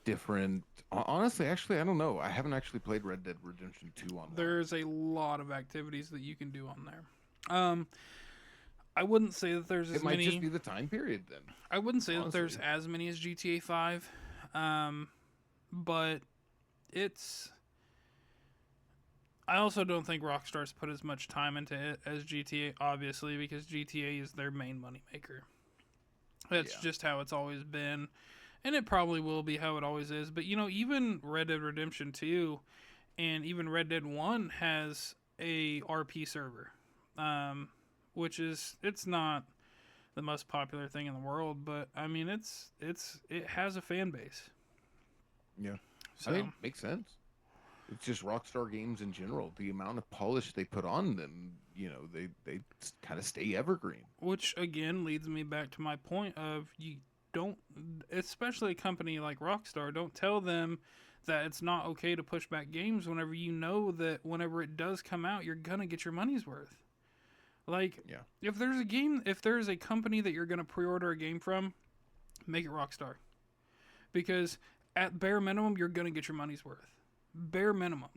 different honestly, actually, I don't know. I haven't actually played Red Dead Redemption 2 online. There's a lot of activities that you can do on there. Um, I wouldn't say that there's It as might just many. be the time period then, I wouldn't say that there's honestly. as many as GTA 5, but it's. I also don't think Rockstar's put as much time into it as GTA, obviously, because GTA is their main moneymaker. That's Yeah. just how it's always been, and it probably will be how it always is. But even Red Dead Redemption 2 and even Red Dead 1 has a RP server, which it's not the most popular thing in the world, but I mean it has a fan base. Yeah. I So, mean, makes sense. It's just Rockstar games in general. The amount of polish they put on them, they kind of stay evergreen. which again leads me back to my point of, you don't, especially a company like Rockstar, don't tell them that it's not okay to push back games whenever you know that whenever it does come out, you're gonna get your money's worth. Like, Yeah. if there's a company that you're gonna pre-order a game from, make it Rockstar, because at bare minimum you're gonna get your money's worth. Bare minimum.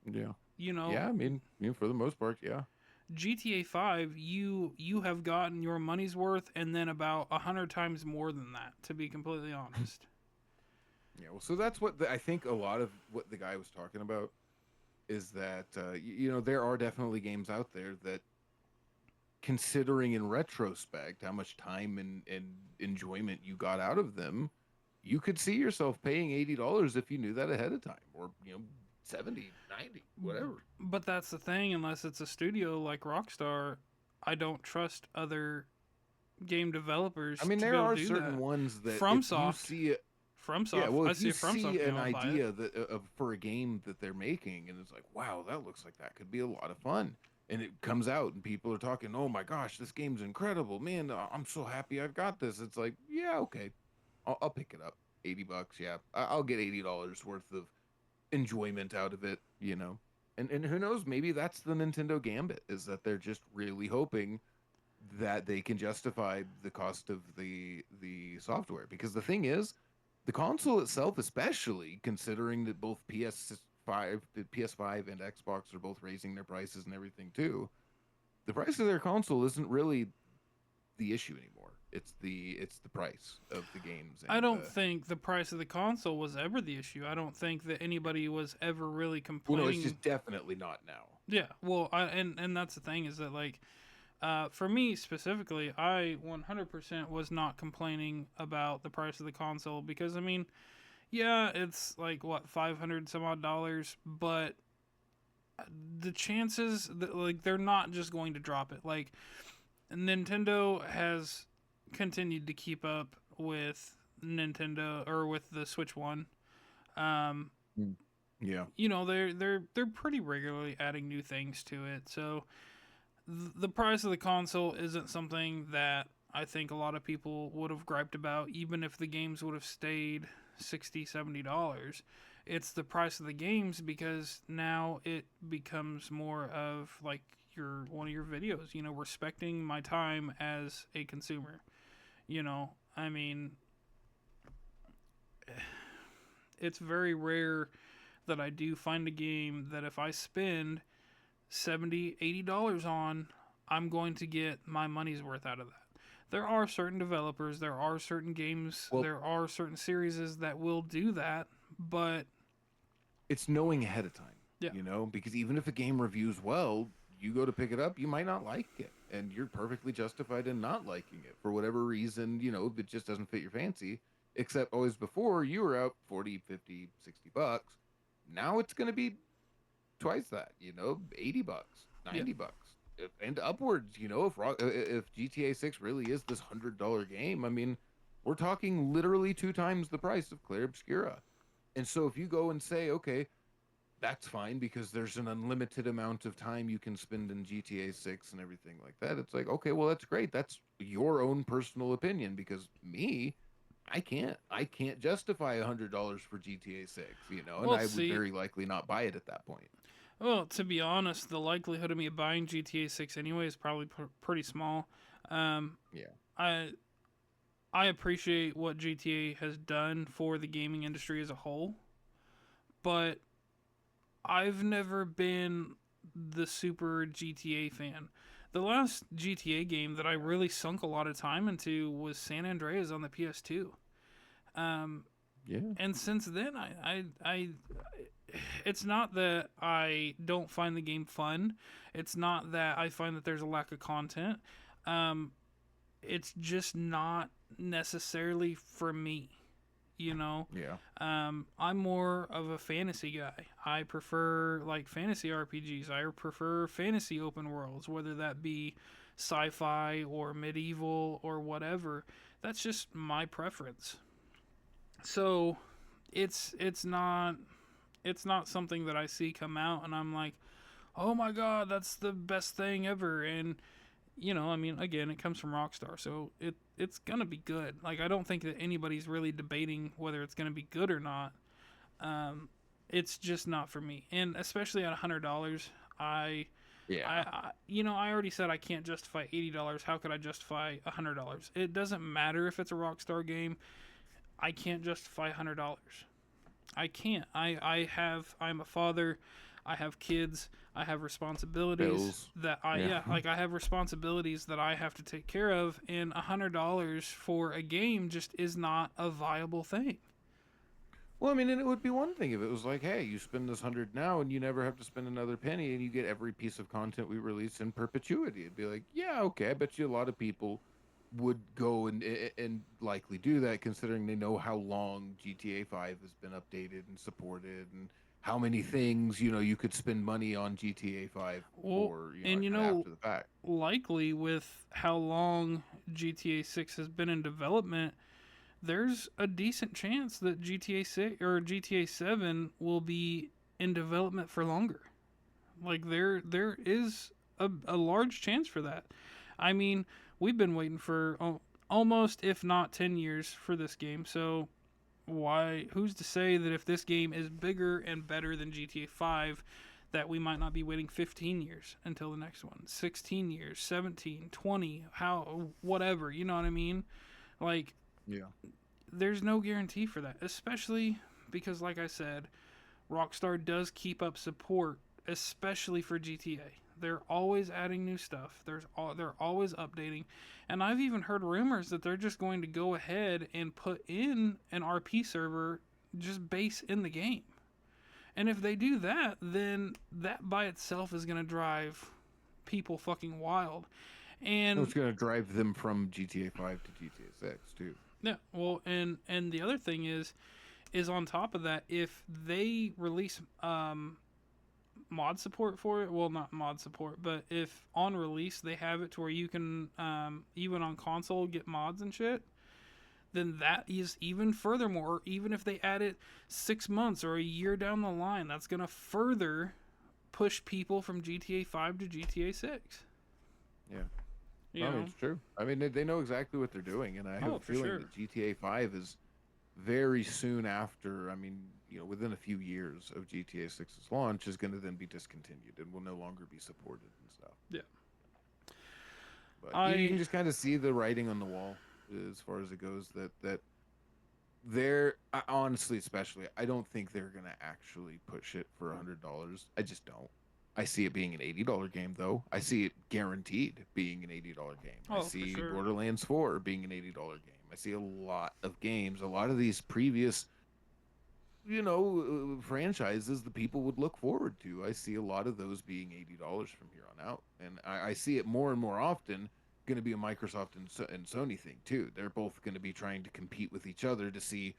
Yeah. You Yeah, know, I mean, for the most part, yeah. GTA 5, you have gotten your money's worth, and then about 100 times more than that, to be completely honest. Yeah, well, so that's what I think a lot of what the guy was talking about is that there are definitely games out there that, considering in retrospect how much time and enjoyment you got out of them, you could see yourself paying $80 if you knew that ahead of time, or 70, 90, whatever. But that's the thing, unless it's a studio like Rockstar, I don't trust other game I developers mean, to be there able to are do certain that. ones that if you FromSoft, see it, yeah, well, I if see you a FromSoft see game, an I'll buy it. idea that for a game that they're making, and it's like, wow, that looks like that could be a lot of fun, and it comes out and people are talking, oh my gosh, this game's incredible, man, I'm so happy I've got this. It's like, yeah, okay, I'll pick it up. $80, yeah, I'll get $80 worth of enjoyment out of it. And who knows, maybe that's the Nintendo gambit, is that they're just really hoping that they can justify the cost of the software, because the thing is, the console itself, especially considering that both PS5 and Xbox are both raising their prices and everything too, the price of their console isn't really the issue anymore. It's the price of the games I and don't think the price of the console was ever the issue. I don't think that anybody was ever really well, no, it's complaining. just definitely not now. Yeah, well, and that's the thing, is that, like, for me specifically, I 100% was not complaining about the price of the console, because I mean, yeah, it's like, what, 500 some odd dollars, but the chances that, like, they're not just going to drop it. Like, Nintendo has continued to keep up with Nintendo, or with the Switch One. Um, Mm. Yeah. they're pretty regularly adding new things to it. So the price of the console isn't something that I think a lot of people would have griped about, even if the games would have stayed $60-$70. It's the price of the games, because now it becomes more of like one of your videos, respecting my time as a consumer. I mean, it's very rare that I do find a game that if I spend $70-$80 on, I'm going to get my money's worth out of that. There are certain developers, there are certain games, Well, there are certain series that will do that, but it's knowing ahead of time, yeah. because even if a game reviews well, you go to pick it up, you might not like it, and you're perfectly justified in not liking it for whatever reason, it just doesn't fit your fancy. Except always before, you were out 40, 50, 60 bucks. Now it's going to be twice that, 80 bucks, 90 bucks and upwards, if GTA 6 really is this $100 game, I mean, we're talking literally 2 times the price of Clair Obscura. And so if you go and say, okay, that's fine because there's an unlimited amount of time you can spend in GTA 6 and everything like that, it's like, okay, well, that's great. That's your own personal opinion, because me, I can't justify $100 for GTA 6, and Well, I would see, very likely not buy it at that point. well, to be honest, the likelihood of me buying GTA 6 anyway is probably pretty small. Yeah. I I appreciate what GTA has done for the gaming industry as a whole, but I've never been the super GTA fan. The last GTA game that I really sunk a lot of time into was San Andreas on the PS2. Yeah. And since then, it's not that I don't find the game fun. It's not that I find that there's a lack of content. It's just not necessarily for me. Yeah. I'm more of a fantasy guy. I prefer like fantasy RPGs. I prefer fantasy open worlds, whether that be sci-fi or medieval or whatever. That's just my preference. So it's not something that I see come out and I'm like, oh my god, that's the best thing ever. And I mean, again, it comes from Rockstar, so it's gonna be good. Like, I don't think that anybody's really debating whether it's gonna be good or not. It's just not for me, and especially at $100, Yeah. I already said I can't justify $80. How could I justify $100? It doesn't matter if it's a Rockstar game. I can't justify $100. I can't. I'm a father. I have kids. I have responsibilities Bills. that Yeah. like I have responsibilities that I have to take care of, and $100 for a game just is not a viable thing. Well, I mean, and it would be one thing if it was like, hey, you spend this 100 now and you never have to spend another penny and you get every piece of content we release in perpetuity. It'd be like, yeah, okay, I bet you a lot of people would go and likely do that, considering they know how long GTA 5 has been updated and supported, and how many things you could spend money on GTA 5 Well, for, and after the fact. likely with how long GTA 6 has been in development, there's a decent chance that GTA 6 or GTA 7 will be in development for longer. Like there is a large chance for that. I mean, we've been waiting for almost, if not 10 years for this game. So who's to say that if this game is bigger and better than GTA 5, that we might not be waiting 15 years until the next one, 16 years, 17, 20, whatever, you know what I mean? Like, Yeah. there's no guarantee for that, especially because, like I said, Rockstar does keep up support, especially for GTA. They're always adding new stuff. They're always updating, and I've even heard rumors that they're just going to go ahead and put in an RP server just base in the game. And if they do that, then that by itself is going to drive people fucking wild. No, it's And going to drive them from GTA 5 to GTA 6 too. yeah, well, and the other thing is on top of that, if they release mod support for it, well, not mod support, but if on release they have it to where you can even on console get mods and shit, then that is even furthermore, even if they add it 6 months or a year down the line, that's going to further push people from GTA 5 to GTA 6. Yeah. You I mean, know? it's true. I mean, they know exactly what they're doing, and I have Oh, a for feeling sure. that GTA 5 is very soon after. I mean, within a few years of GTA 6's launch, is going to then be discontinued and will no longer be supported and stuff. Yeah. But you can I just kind of see the writing on the wall as far as it goes. That they're honestly, especially, I don't think they're gonna actually push it for $100. I just don't. I see it being an $80 game though. I see it guaranteed being an $80 game. I oh, for see sure. Borderlands 4 being an $80 game. I see a lot of games, a lot of these previous, franchises that people would look forward to. I see a lot of those being $80 from here on out, and I see it more and more often. Going to be a Microsoft and Sony thing too. They're both going to be trying to compete with each other to see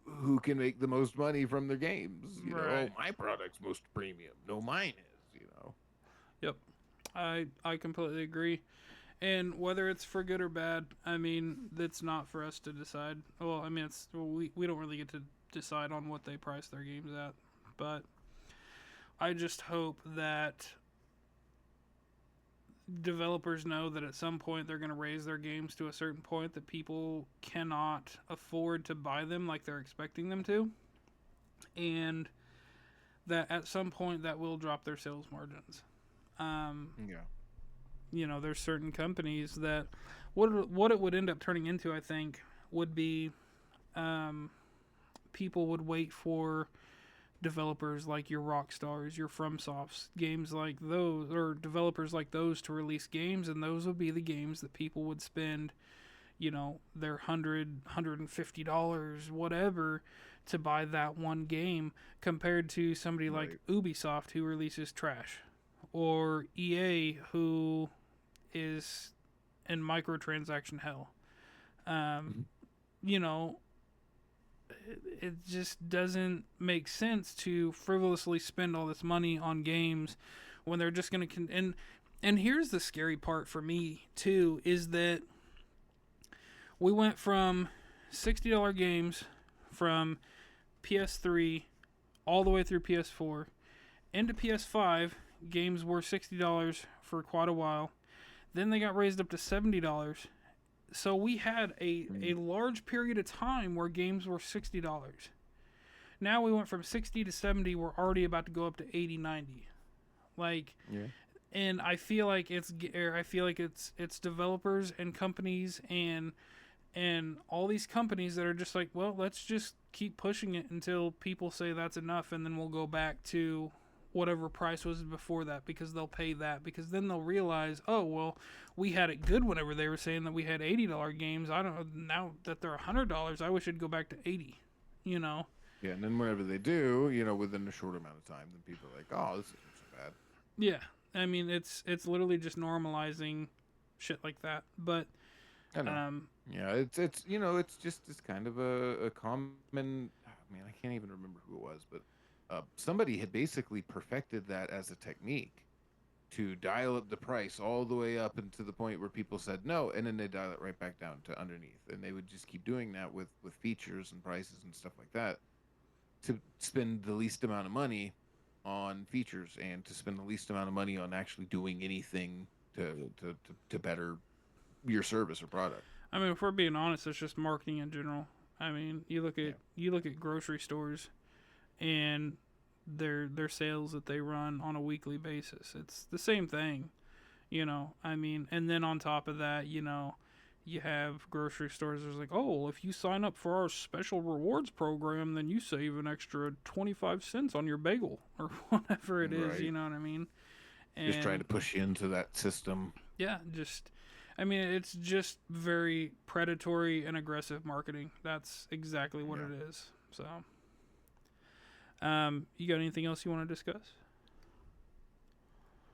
who can make the most money from their games. Oh, Right. my product's most premium. No, mine is. Yep. I completely agree. And whether it's for good or bad, I mean, that's not for us to decide. Well, I mean, we don't really get to decide on what they price their games at. But I just hope that developers know that at some point they're going to raise their games to a certain point that people cannot afford to buy them like they're expecting them to. And that at some point that will drop their sales margins. Yeah. There's certain companies that what it would end up turning into, I think, would be people would wait for developers like your Rockstars, your FromSofts, games like those, or developers like those to release games, and those would be the games that people would spend, their $150, whatever, to buy that one game, compared to somebody like Right. Ubisoft who releases trash, or EA who is in microtransaction hell. Mhm. You know, it just doesn't make sense to frivolously spend all this money on games when they're just going to and here's the scary part for me too, is that we went from $60 games from PS3 all the way through PS4 into PS5. Games were $60 for quite a while. Then they got raised up to $70. So we had a large period of time where games were $60. Now we went from 60 to 70. We're already about to go up to 80, 90. Like, Yeah. and I feel like it's developers and companies and all these companies that are just like, well, let's just keep pushing it until people say that's enough, and then we'll go back to whatever price was before that, because they'll pay that, because then they'll realize, oh well, we had it good whenever they were saying that we had $80 games. I don't know, now that they're $100, I wish it'd go back to 80. You know? Yeah, and then whenever they do, within a short amount of time, then people are like, "Oh, this isn't so bad." Yeah. I mean, it's literally just normalizing shit like that. But I know. um, Yeah, it's kind of a common. I mean, I can't even remember who it was, but somebody had basically perfected that as a technique to dial up the price all the way up into the point where people said no, and then they dial it right back down to underneath, and they would just keep doing that with features and prices and stuff like that to spend the least amount of money on features and to spend the least amount of money on actually doing anything to better your service or product. I mean, if we're being honest, it's just marketing in general. I mean, Yeah. you look at grocery stores and their sales that they run on a weekly basis. It's the same thing, I mean, and then on top of that, you have grocery stores that's like, oh, if you sign up for our special rewards program, then you save an extra 25 cents on your bagel or whatever it is. You Right. know what I mean? Just trying to And push you into that system. yeah, I mean, it's just very predatory and aggressive marketing. That's exactly what Yeah. it is. So, you got anything else you want to discuss?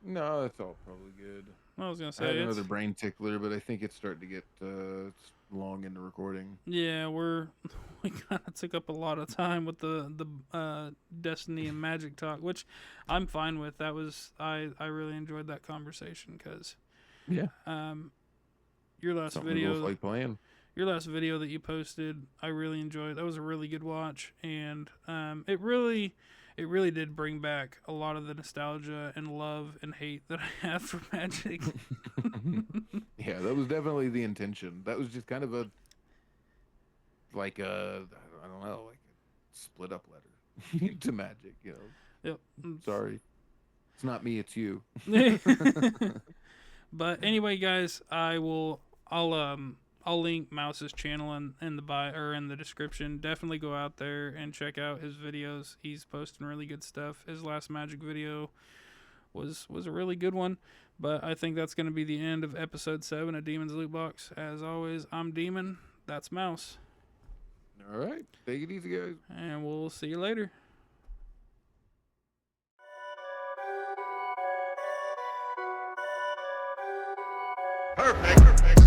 No, that's all probably good. I was gonna I had say another it's brain tickler, but I think it's starting to get it's long in the recording. yeah, we kind of took up a lot of time with the Destiny and Magic talk, which I'm fine with. I really enjoyed that conversation because Yeah. your last Something we both video like playing. your last video that you posted, I really enjoyed. That was a really good watch, and it really did bring back a lot of the nostalgia and love and hate that I have for Magic. Yeah, that was definitely the intention. That was just kind of a like a I don't know, like a split up letter to Magic. You know, Yep. sorry, it's not me, it's you. But anyway, guys, I'll link Mouse's channel in the bio or in the description. Definitely go out there and check out his videos. He's posting really good stuff. His last Magic video was a really good one. But I think that's going to be the end of episode 7 of Demon's Loot Box. As always, I'm Demon. That's Mouse. All right, take it easy, guys. And we'll see you later. Perfect.